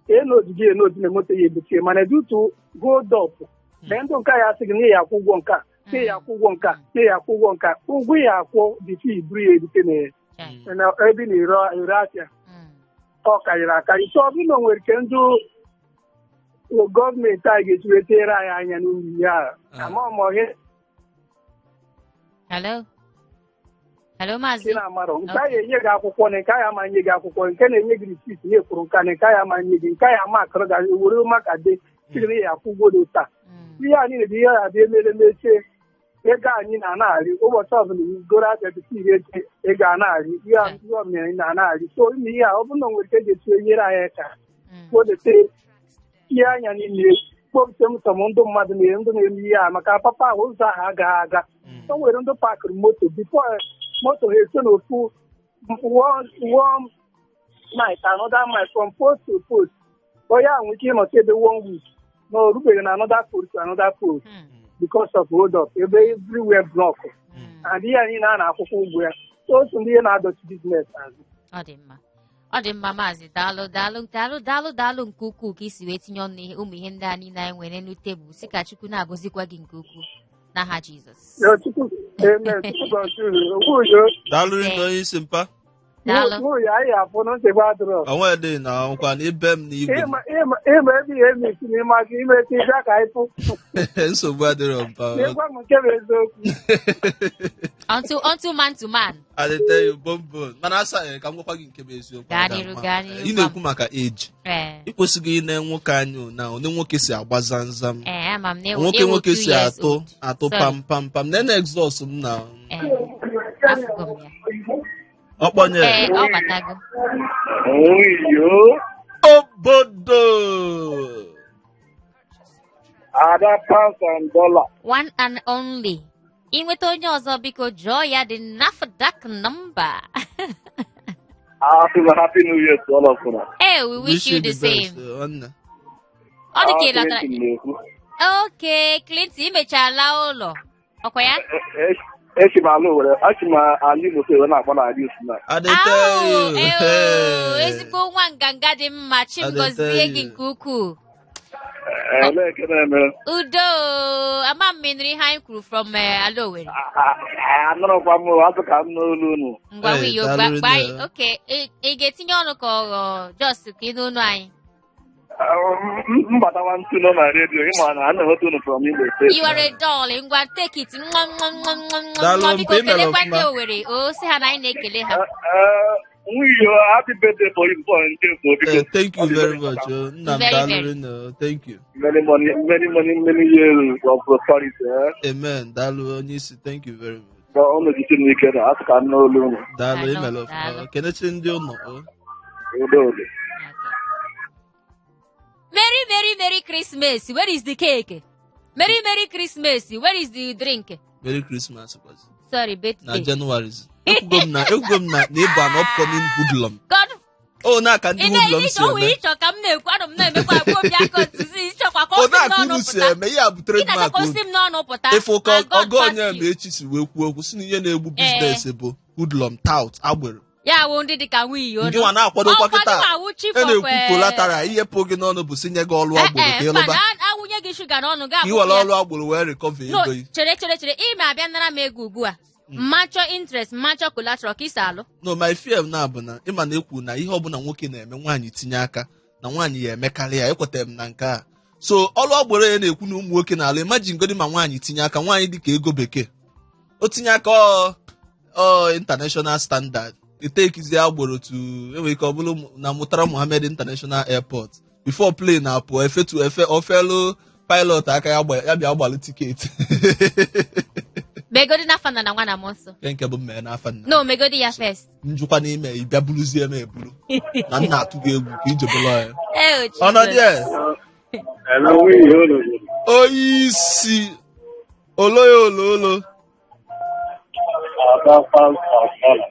enojiji enoji na-emote ya ebuchie mana dutu hold up na ndụ nke ya asị gị na ya akwụ ụgwọ nka na ya akwụ ụgwọ nka na ya akwụ ụgwọ nka ụgwọ ya akwụ dịka iburu ya ebute na ebe na-ere afịa ọ karịrị akarị so ọ bụrụ na o nwere ike ndị gọọmenti a ga-esi wetere anyị anya n'ụlọ ihe a amaọmọhe maazị na-amarọ nke a ga-enye gị akwụkwọ na nke a ya ama nye gị akwụkwọ nke na-enye gị risit ihe kwuru nka na nke a ya ama nye gị nke a ya ama akọrọ gị were maka de siri ya akwụ ụgwọ dị taa ihe anyị na-ebi ihe ya bịa emere mechie ego anyị na-anarị ụbọchị ọbụla igoro abịa bite ihe eche ego anarị ihe ọmịa na-anarị so ime ihe a ọ bụrụ na nwere ike ga-esi nyere anyị ka kpodete ihe anya niile kpọpụta m ndụ mmadụ na ndụ na-eme ihe a maka papa ahụ ụzọ ahụ agaghị aga o nwere ndị pakịrị moto bifo moto ha eso n'ofu one night another night from post to post onye ahụ nwere ike ịnọta ebe 1 week na o rubeghị na another post to another post because of hold up ebe everywhere block and ihe anyị na-ana akwụkwọ ụgwọ ya so otu ndị ihe na-adọchi biznes azụ ọ dị mma maazị daalụ nke ukwuu ka isi wee tinye ọnụ ụmụ ihe ndị a niile anyị nwere n'elu tebụl si ka Chukwu na-agọzikwa gị nke ukwuu n'aha Jizọs. Daalụ onye isi mpa. Onwe dị na nkwa na ibe m n'igwe. Nsogbu adịrọ mpa. Unto man to man. I tell you, boom. Mana asa ka m gwakwa gị nke bụ eziokwu. Ị na-ekwu maka age. Ị kwesịghị ị na-nwoke anyị na onye nwoke si agba zamzam. Nwoke si atụ pam. Na exhaust m na. Ọkpọnye. Ọ batago. Obodo. Ada $1,000. One and only. Inweta onye ọzọ biko jụọ ya the NAFDAC number. Happy New Year to all of us. Hey, we wish you the same. Ọ dị ka ịlatara. Okay, Clinton imechala ụlọ. Ọkwa ya? Ezigbo nwa nganga dị mma Chimgozie gị nke ukwuu. Udo ama mmiri ihe anyị kwuru from Alowere. Ngwa wiyo gba okay ị ga-etinye ọnụ ka ọ just ka ị n'onu anyị. You are a doll. Ngwa take it. Biko kelekwa ndị Owere. O si ha na anyị na-ekele ha. Happy birthday for you. Thank you very much. No, thank you. Many years of prosperity. Amen. Dalu Onisi, thank you very much. Dalu Imelo. Kenechi ndị ụnọ. Merry Christmas. Where is the cake? Merry Christmas. Where is the drink? Merry Christmas. Sorry, birthday. Na January. Ekwugom na ịbụ an upcoming hoodlum. God. Oh, na ka ndị hoodlum si eme. Ịchọ ka m na-ekwu anọ m na-emekwa akwa obi aka ntụzi ịchọkwa ka o si eme ihe abutere m maka ịfụ ka ọgọ onye ma echi si wee kwuo okwu si na ihe na-egbu biznes bụ hoodlum tout agbere. Ya wụ ndị dịka nwunye ndị nwa na-akwadokwa kịta na-ekwu kolatara ihe pụ gị n'ọnụ bụ sinye gị ọlụ agboro ka ịlụba awụnye gị shuga n'ọnụ gị iwere ọlụ agboro wee rikọva ego chere ime abịa nara m ego ugbu a macho interest macho collateral ka isi alụ. No, my fear na bụ na ịma na ekwu na ihe ọbụla nwoke na-eme nwaanyị tinye aka na nwaanyị ya emekarị ya, ekwetara m na nke a. So ọlụ ọgbọrọ ya na-ekwu na ụmụ nwoke na-alụ, imagine ngodi ma nwaanyị tinye aka, nwaanyị dịka ego bekee o tinye aka international standard etekizi agboro to enwere ike ọ bụrụ na Murtala Mohammed International Airport before plane na-apụ ofelu pilot aka ya bịa gbalụ tiketi. Megodi na fana na nwa na monso. Nke bụ mmee na afọ nna. No, megodi ya first. Njukwa n'ime ịbịa buluzie m ebulu. Na nna atụ gị egwu ka ije bụlọ ya. Ọnọdụ ya. Oyisi olo.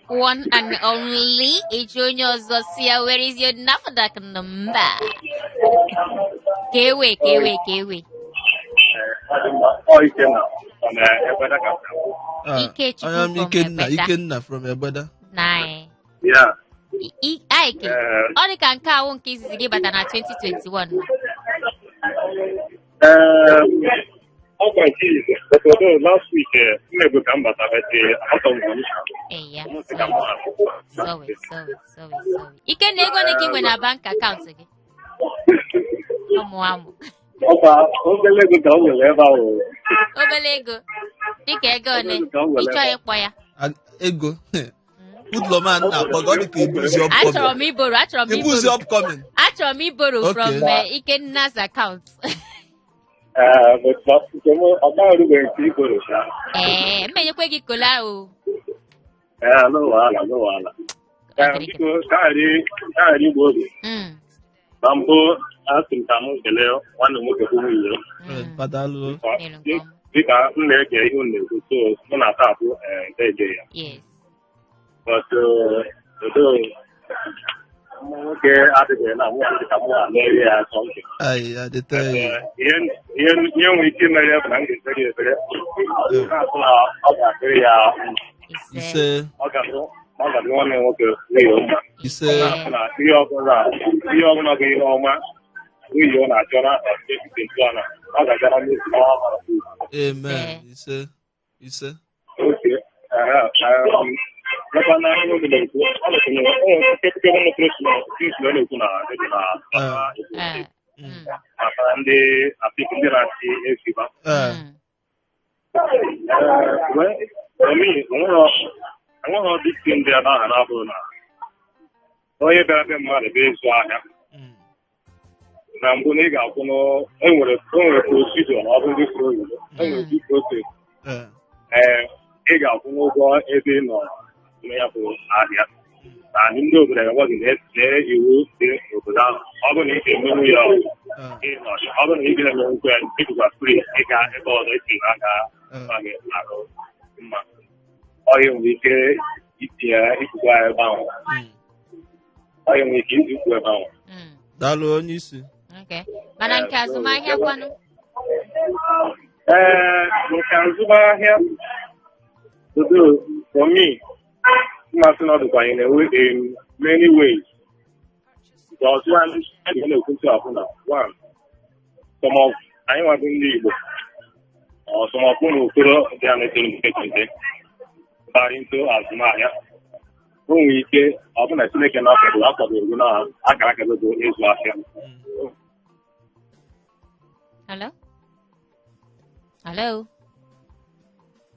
One and only Junior Zosia, where is your NAFDAC number? Kewe. I am Ikenna from Ebeda. Nine. Yeah. Ike. All the can count won't kiss give at 2021. Okay, but last week, maybe come back at the sorry. You can never give when a bank account again. Obelego. Ego ne. Icho ekpoya. Ego. Good man na pagodi ke ibuzi upcoming. Achọrọ m iboro. Ibuzi upcoming. Achọrọ m iboro from Ikenna's account. But ọgbaghara nwere ike iboro sha. Mmenyekwe gị kola o. No wahala. Biko kaghara igbo oge. Na mbụ asị m ka m kelee nwanne m nwoke bụ nwunye. Dịka m na-ege ihe unu na-ekwu, so mụ na-ata abụ ndeje ya. But nwoke adịghị na nwoke ka mụ na-eri ya asọmpi. Ihe nwere ike imere bụ na m ga-ekpere ekpere na-atụ na ọ ga-adịrị ya ọ ga-adị nwanne nwoke n'ihi ọma. Na ihe ọbụla bụ ihe ọma n'ihi ọ na-achọ na ọdịdị ntụala ọ ga-agara n'isi n'ọma. Amen. Ise. Okay. Maka na ihe oge na-ekwu, ọ na-ekwu na-ekwu maka ndị apịkị ndị na-achị efiba. Enweghị ọdịsị ndị ebe ahụ na-abụrụ na onye bịara be mmadụ bụ ịzụ ahịa na mbụ na ị ga-akwụ enwere prosidio na ọ bụ ndị furu oyibo enwere dị proses ị ga-akwụ n'ụgwọ ebe ị nọ ya bụ ahịa na ndị obodo enweghị na-etinye iwu dị n'obodo ahụ. Ọ bụrụ na ị ga-emenwu ya ọ bụrụ na ị ga-emenwu ya ịdịkwa free ịga ebe ọzọ itinye aka gị arụ mma ọhịa nwere ike itinye ikwu ebe ahụ. Ọhịa nwere ike ikwu ebe ahụ. Daalụ onye isi. Mana nke azụmahịa kwanụ? Nke azụmahịa for me, mmasị na ọ dịkwa in many ways. Because one na-ekwu ọbụla one some of anyị nwadị ndị Igbo some of ụmụ okoro dị a na-etere mpekente bara into azụmahịa. O nwere ike ọ bụ na Chineke na-akwado akwadoro na akara aka bụ ịzụ ahịa.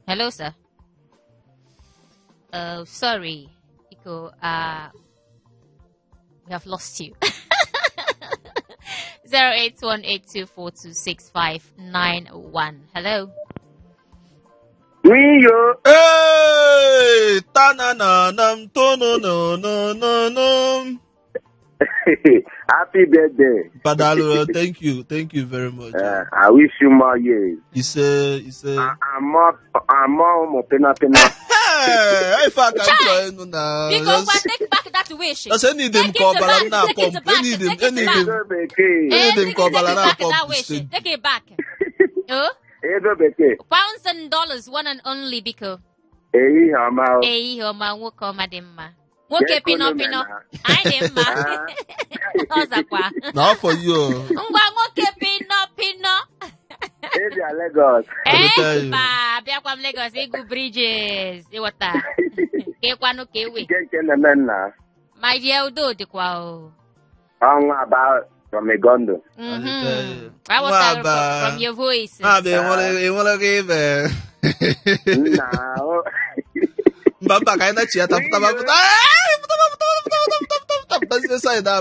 Hello, sir. Sorry, Iko. We have lost you. 08182426591. Hello. Hey, tananam tonononononom. Happy birthday. Padalo, thank you very much. I wish you more years. You say. I'm more pena. Hey, if I can join you now. Because take back that wish. I said, need them call Balana pump. Need them call Balana pump. Take it back. Pounds and dollars, one and only Biko. Hey, Homa, Woko Madimma. Woke Pino. I am Now for you. Woke Pino. Area Lagos. Mba, bịakwa m Lagos ịgụ bridges ịghọta kekwanụ ka ewe Nke na-eme nna. my dear udo dịkwa o Ọnwa aba from Egondo. I was from your voice. Enwere gị ibe. Nna. Mba ka anyị na-echi ya tapụta.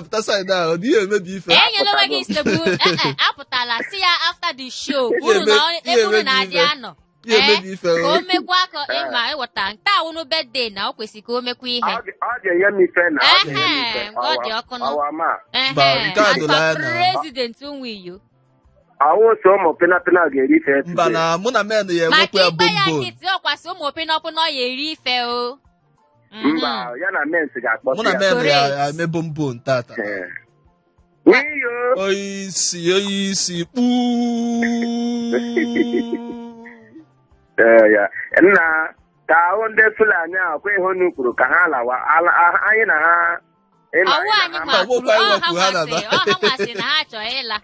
Pụta side ahụ. Ọ dịghị emebi ife. Enyela onwe gị nsogbu. Apụtala si ya after the show. Unu na-adị anọ. Ka o mekwa ka ịma ịghọta nke a unu birthday na ọ kwesịrị ka o mekwa ihe. Ọ ga-enye m ife na. Ọ dị ọkụ nụ. Ọwama. President Nwiyo. Ọwụ so ụmụ pịnapịna ga-eri ife. Mba na mụ na men ya enwekwa ya maka ikpe ya bombo. nkịtị ọkwasị ụmụ pịnọpịnọ ya eri ife o. Mba, ya na mens ga-akpọta Mụ na men ya eme bombo ntata. N'iyo. Oyisi kpuu. Ya nna ka ahụ ndị Fulani a kwa ihe unu kwuru ka ha lawa anyị na ha Ọwụ anyị nwakuru ọha nwasị na ha chọrọ ịla.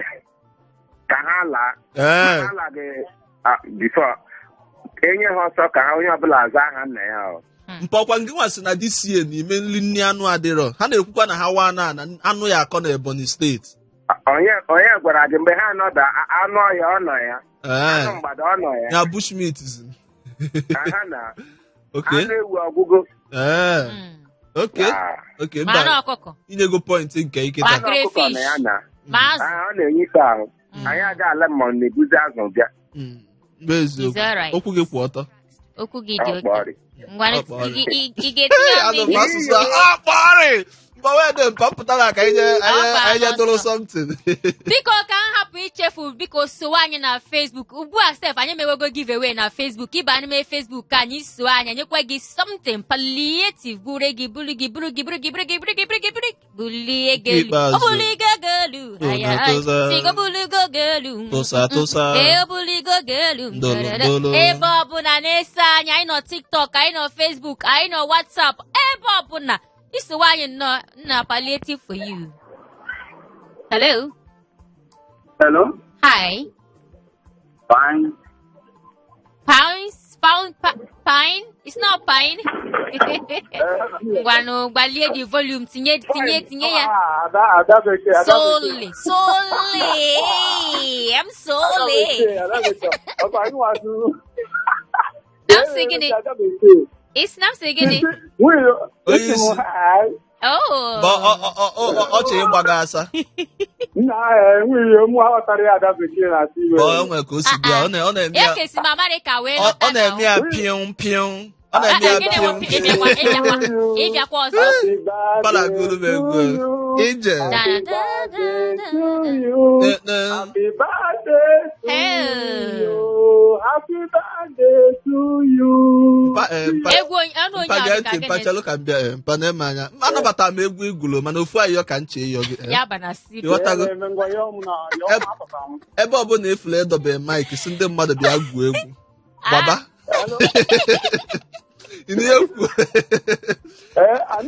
ka ha laa ha laghị bifo enye ha ọsọ ka ha onye ọbụla aza aha nna ya. Mpọkwa ngị nwasị na DCA n'ime nri anụ adịrọ. Ha na-ekwukwa na ha waa na anụ ya akọ na Ebonyi steeti. Onye gwara gị mgbe ha nọda anụ ọhịa ọ nọ ya anụ mgbada ọ nọ ya Ya bushmeat. ha na Okay. anụ ewu ọgụgụ Okay. Mara ọkụkọ. Inyego point nke ike Ma taa. ọkụkọ na ya na Ma azụ. ọ na-enye ife ahụ anyị aga ala ma ọ na-ebuzi azụ bịa Mgbe eziokwu. Okwu gị kwụ ọtọ. Okwu gị dị oke. ọkpọrị Ngwa ị ga-etinye Anụ ọnụ m asụsụ akpọrị. Mgbe wee dị mpa pụtara ka anyị dụrụ something. Biko ka m hapụ ichefu biko sowe anyị na Facebook. Ugbu a sef anyị mewego giveaway na Facebook. Ịba n'ime Facebook ka anyị so anyị nyekwa gị something palliative bulie gị bulie gị elu. O bulie gị elu. Sigo bulie gị elu. Tụsa. O bulie gị elu. Ebe ọbụla na-eso anyị nọ TikTok, anyị nọ Facebook, anyị nọ WhatsApp, ebe ọbụla. Isowe anyị na palliative for you. Hello. Hello? Hi. Fine. Pine? It's not pine. Ngwano, gbalie the volume. Tinye ya. Ada bekee. Solely. I'm solely. I'm singing it. It's not singing it. Oh. Ọ chọrọ ịgbaga asa. Nwunye m aghọtara ya ada bekee na ati iwe. Ọ nwere ka o si bịa. Ọ na-eme ya. Eke si America wee Ọ na-eme ya pịụm. Ọ na-eme ya pịụm. Ịbịakwa ọzọ. Palagolo m egwu. Ije. Happy birthday to you. Happy birthday to you. Egwu ọnụ onye Mpageti mpachalụ ka m bịa mpa na-eme anya. Anabatara m egwu igụlo mana ofu ayọ ka nche ịyọ gị. ya bana si. Ịghọtago? Ebe ọbụla efule edobe maịkị si ndị mmadụ bịa gwuo egwu. Gbaba. Ịnụ ekwu.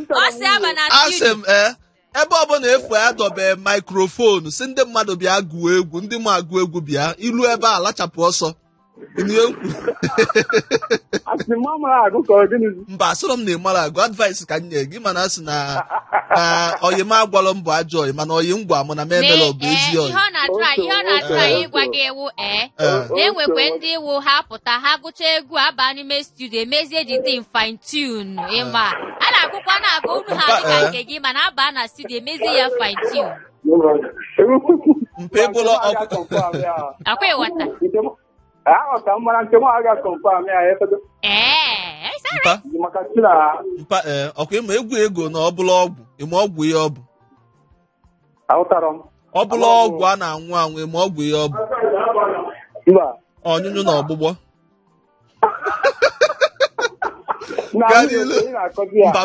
Ọ sị aba na Asị m ebe ọbụla efu adobe maikrofonu si ndị mmadụ bịa gụọ egwu ndị ma agụ egwu bịa ilu ebe a lachapụ ọsọ. Ịnụ ekwu. Mba asịrọ m na ịmara agụ advice ka m nye gị mana asị na oyi m agwalọ m bụ ajọ oyi mana oyi m gwa m na m emela ọ bụ ezi oyi. Ihe ọ na-atụ anyị ịgwa gị ewu na-enwekwe ndị iwu ha pụta ha gụcha egwu aba n'ime studio emezie the thing fine tune ịma a na-agụkwa na-agụ unu ha dịka nke gị mana aba na studio emezie ya fine tune. Mpe bụlọ ọkụ. Akwa ịghọta. Aghọta mara nke m aga confirm ya efedo. Mpa ọkụ ịma egwu ego na ọbụla ọgwụ ịma ọgwụ ihe ọ bụ. Aghọtara m. Ọbụla ọgwụ a na-anwụ anwụ ịma ọgwụ ihe ọ bụ. Ọnyụnyụ na ọgbụgbọ.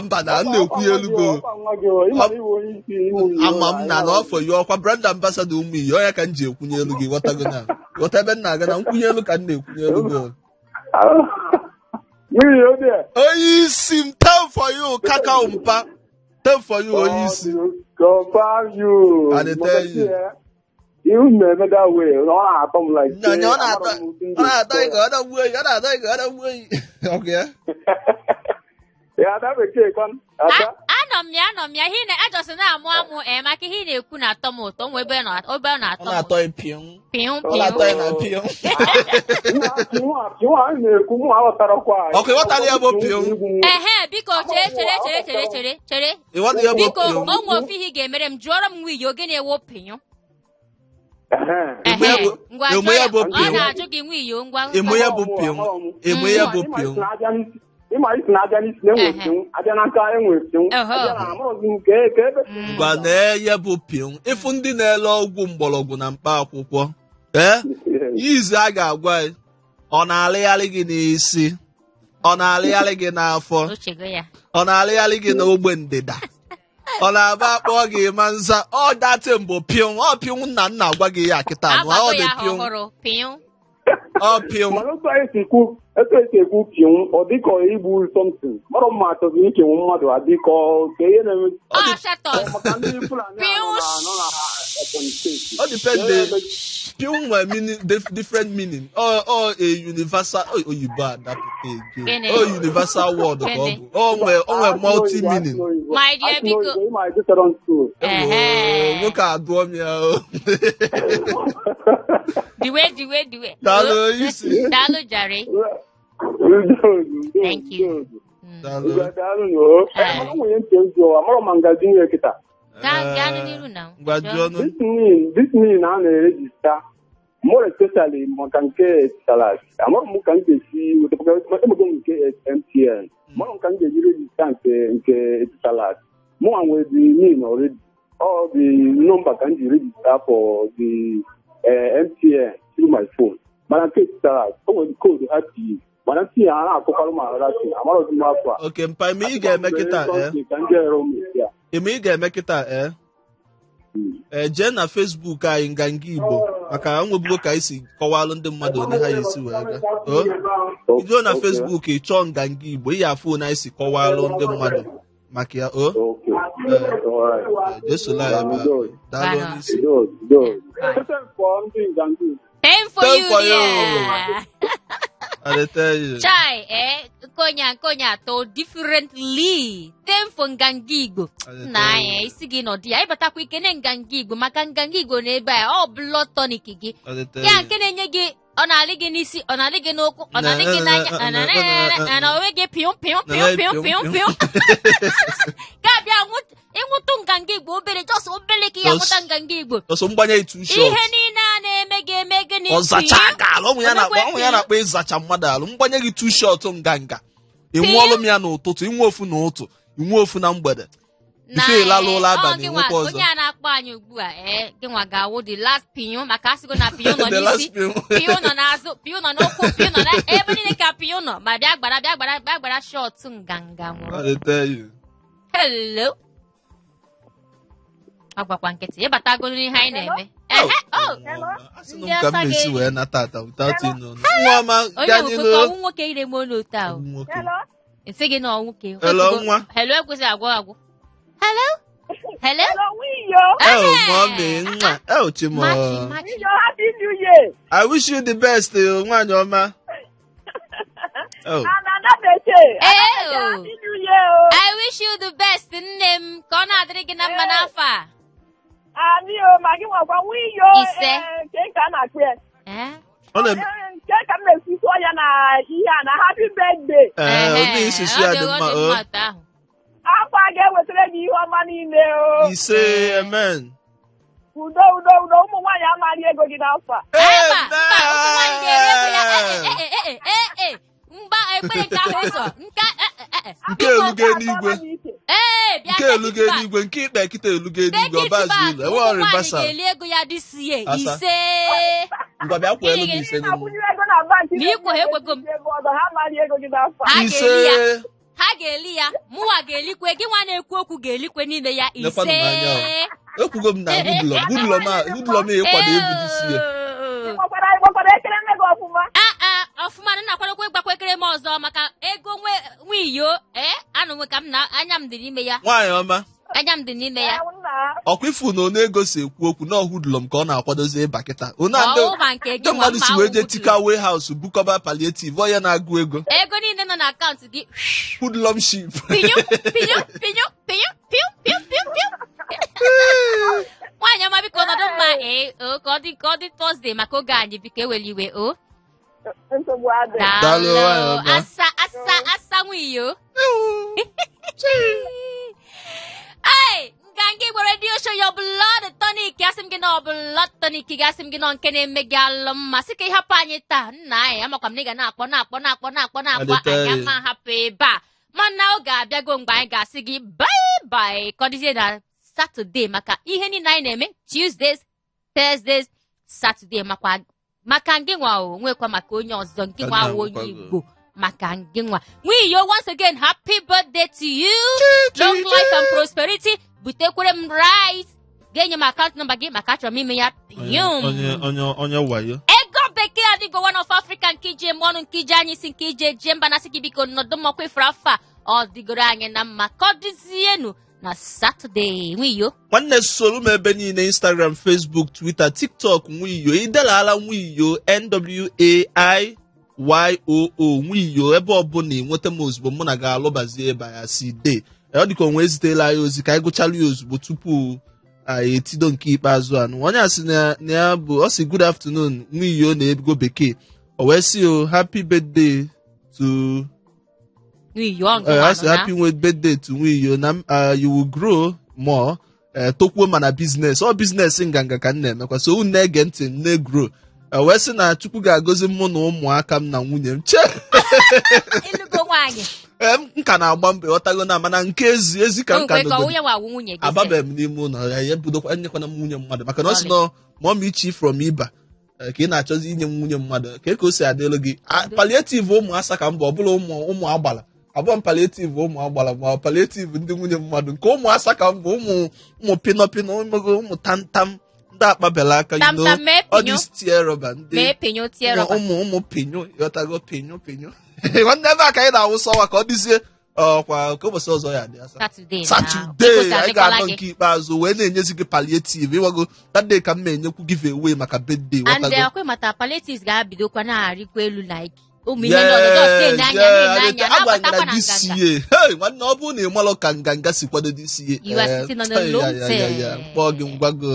Mba na m na-ekwunye elugo ama m na n'afọ yi ọkwa brand ambassador ụmụ iyi ọya ka m ji ekwunye elu gị ghọtago na ghọta ebe m na-aga na nkwunye elu ka m na-ekwunye elugo. Onye isi m time for you kakao mpa time for you onye isi. I tell you. ihu na-eme that way ọ na-atọ m like Ọ na-atọ ịga ọ na-agbuo oyi. Ọ na-atọ ịga ọ na-agbuo oyi. Okay. ya ada bekee kwan ada anọ m ya ihe na-ajọsị na-amụ maka ihe ị na-ekwu na-atọ m ụtọ nwe ebe ọ na-atọ Ọ na-atọ ịpịụ. pịụ Ọ na-atọ ị na pịụ. nwa anyị na-ekwu mụ aghọtarakwa Okay, ghọtara ya bụ pịụ. biko chere Ịghọta ya bụ biko pịụ. o nwe ofe ihe ga-emere m jụọrọ m nwiyi oge na-ewo pịụ ngwa Emu ya bụ ọ pịụ. na-ajụ gị nwiyi ngwa Emu ya bụ pịụ. Emu ya bụ pịụ. ịma isi na aja n'isi na-enwe pịụ aja n'aka enwe pịụ aja na amụrụzi nke ebe Ngwa na-eye bụ pịụ. Ịfụ ndị na-ele ọgwụ mgbọrọgwụ na mkpa akwụkwọ. Izu a ga-agwa ya. Ọ na-alịgharị gị n'isi. Ọ na-alịgharị gị n'afọ. Ọ na-alịgharị gị n'ogbe ndịda. Ọ na-aba akpọ gị ma nza. Ọ datị mbụ pịụ. Ọ pịụ nna agwa gị ya kịta. Ọ dị pịụ. Ọ pịụ. mana otu esi ekwu pịụ ọ dịka igbu something mmadụ mma achọzi ikenwu mmadụ adịkọ ka ihe na-eme maka ndị Fulani ahụ nọ na Ebonyi steeti Ọ depende. Pịụ nwere different meaning. Ọ a universal oyibo adapụta again. Ọ universal word ka ọ bụ. Ọ nwere multi meaning. My dear, biko. Nwoke adụọ m ya o. Diwe. Daalụ isi. Daalụ jare. Thank you. Daalụ. nwunye ntị ozi amara ma ngaji nye kịta Gaa n'iru na. Ngwaju ọnụ. this mean a na-erejista more especially maka nke salad amara m ka m ga-esi emego m nke MTN mara m ka m ga-eji rejista nke salad mụnwa nwere the mean already all the number ka m ji register for the MTN through my phone mana nke salad o nwere code ha ji mana ntị ya na-akụkwara m ahụrachi amarọzi m afọ a Okay, mpa ime ị ga-eme kịta ka ndị ere ụmụ ya ime ị ga-eme kịta jee na Facebook anyị nganga Igbo maka nwebugo ka anyị si kọwalụ ndị mmadụ onye ha esi wee ga ijuo na Facebook ị chọọ nganga Igbo ị ya afụ na anyị si kọwalụ ndị mmadụ maka ya jesola ya ebe daalụ onye isi Time for you there. I tell you. Chai, konya to differently. Time for Ngangigo. Na isi gị nọ di ya ịbatakwa ike na Ngangigo maka Ngangigo na ebe a ọ blood tonic gị. Ya nke na-enye gị ọ na-alị gị n'isi, ọ na-alị gị n'ụkwụ, ọ na-alị gị n'anya, na onwe gị pịụ. Ka bịa ịnwụtụ nganga Igbo obere jọsọ obere ka ya nwụta nganga Igbo. Ọsọ mgbanye itu shot. Ihe niile a na-eme ga-eme gị n'isi. Ọzacha aka alụ ụmụ ya na-akpọ ịzacha mmadụ alụ mgbanye gị two shot nganga. Ịnwụọlụ m ya n'ụtụtụ, inwe ofu n'ụtụ, inwe ofu na mgbede. Ife ịlalụ ụlọ abalị nwekwa ọzọ. Onye a na-akpọ anyị ugbu a gị nwa ga-awụ the last piyo maka asịgo na piyo nọ n'isi, piyo nọ n'azụ, piyo nọ n'ụkwụ, piyo nọ ebe niile ka piyo nọ ma bịa gbara shot nganga nwụrụ. Hello. Agwakwa nkịtị ịbatago n'ihe anyị na-eme. Asị na m ka m na-esi wee nata ata without ịnụ. Nwa ọma gaa n'ihu. Onye ọwụ nwoke ire m olu otu ahụ. Nsị gị na ọnwoke. Hello nwa. Hello ekwesịghị agwụ. Hello. Mommy, Chimo. Happy New Year. I wish you the best, nwanyị ọma. Happy New Year. I wish you the best, nne m, ka ọ na-adịrị gị na mma n'afọ a. Ma gị nwakwa wiyo. Ise. Nke ka a na-akpụ ya. Nke ka m na-esusụ ya na ihe a na happy birthday. Onye isusu ya dị mma. Afọ a ga-ewetara gị ihe ọma niile o. Ise, amen. Udo ụmụ nwaanyị amaghị ego gị n'afọ a. Mba ekpere nke ahụ ịzọ nke elugo eluigwe nke elugo eluigwe nke ikpe kịta elugo eluigwe ọbazi ụlọ enwe ọrịa basa ga-eli ego ya dịsie ise ngwa bịa kwụ elu m ise n'ikwo ha ekwego m ise ha ga-eli ya mụwa ga-elikwe gị nwa na-ekwu okwu ga-elikwe niile ya ise ekwugo m na hudulọm ịkwado egwu dịsie ọfụma na akwadokwa ịgbakwa ekere m ọzọ maka ego nwiyo anụ nwe ka m na anya m dị n'ime ya nwaanyị ọma anya m dị n'ime ya ọkwa ifu na onye ego si ekwu okwu na ọhụdụlọm ka ọ na-akwadozi ịba kịta ndị mmadụ si wee jee tika warehouse bukọba palliative onye na-agụ ego niile nọ na akaụntụ gị hoodlum ship nwaanyị ọma biko ọnọdụ mma ka ọ dị Tọzdee maka oge anyị biko eweli iwe daalụ asa nwiyo Gangi were radio show your blood tonic asị gị na blood tonic gasị gị na nke na-eme gị alụ mma sị ka ịhapụ anyị taa nna anyị amakwa m na ị ga na-akpọ anyị ma hapụ ebe a mana oge abịago mgbe anyị ga-asị gị bye bye ka ọ dịzie na Saturday maka ihe niile anyị na-eme Tuesdays, Thursdays, Saturday maka ngị nwa nwekwa maka onye ọzọ ngị nwa onye Igbo maka ngị nwa nwiyo once again happy birthday to you long life and prosperity butekwere m rice ga-enye m akaụntụ nọmba gị maka achọrọ m ime ya onye wayo ego bekee adịgo one of Africa nke ije eme ọnụ nke ije anyị si nke ije eje mba na sị gị biko nọdụ mmakwa ifere afa ọ dịgoro anyị na mma ka ọ dịzienu na Saturday nwiyo nwanne soro m ebe niile Instagram, Facebook, Twitter, TikTok nwiyo idelaala nwiyo NWAIYOO nwiyo ebe ọbụla ịnweta m ozugbo mụ na ga-alụbazie ebe ya si dee ọ dịka onwe ezitela anyị ozi ka anyị gụchalụ ya ozugbo tupu anyị etido nke ikpeazụ anụ onye asị na ya bụ ọ sị good afternoon nwiyo na-ego bekee o wee sị happy birthday to happy birthday to nwiyo na you will grow more tokwuo mana business ọ business nganga ka m na-emekwa so unu na-ege ntị na-egro wee sị na Chukwu ga-agọzi mụ na ụmụaka m na nwunye m m ka na-agba mbọ ọtago na mana nke ezi ka m ka ababeghị m n'ime ụlọ ya ebudokwa nyekwana m nwunye mmadụ maka na ọ sị na mọm ichi from ịba ka ị na-achọzi inye m nwunye mmadụ ka o si adịlụ gị palliative ụmụ asa ka mbụ ọ bụla ụmụ agbala abụọ m palliative ụmụ agbala ma palliative ndị nwunye mmadụ nke ụmụ asa ka mbụ ụmụ pinọpinọ ụmụ tamtam ndị akpabela aka ọ dị stie rọba ndị ụmụ pinyo yọtago pinyo nwanne ebe a ka anyị na-awụsa ọwa ka ọ dịzie ọkwa ka ụbọchị ọzọ ya dị Saturday anyị ga-anọ nke ikpeazụ wee na-enyezi gị palliative ịwago tade ka m na-enyekwu give away maka birthday akwe mata palliatives ga-abidokwa na-arịkwa elu like ụmụ ihe ndị n'anya agbanyere DCA nwanne ọ bụrụ na ị malụ ka nganga si kwado DCA kpọọ gị ngwago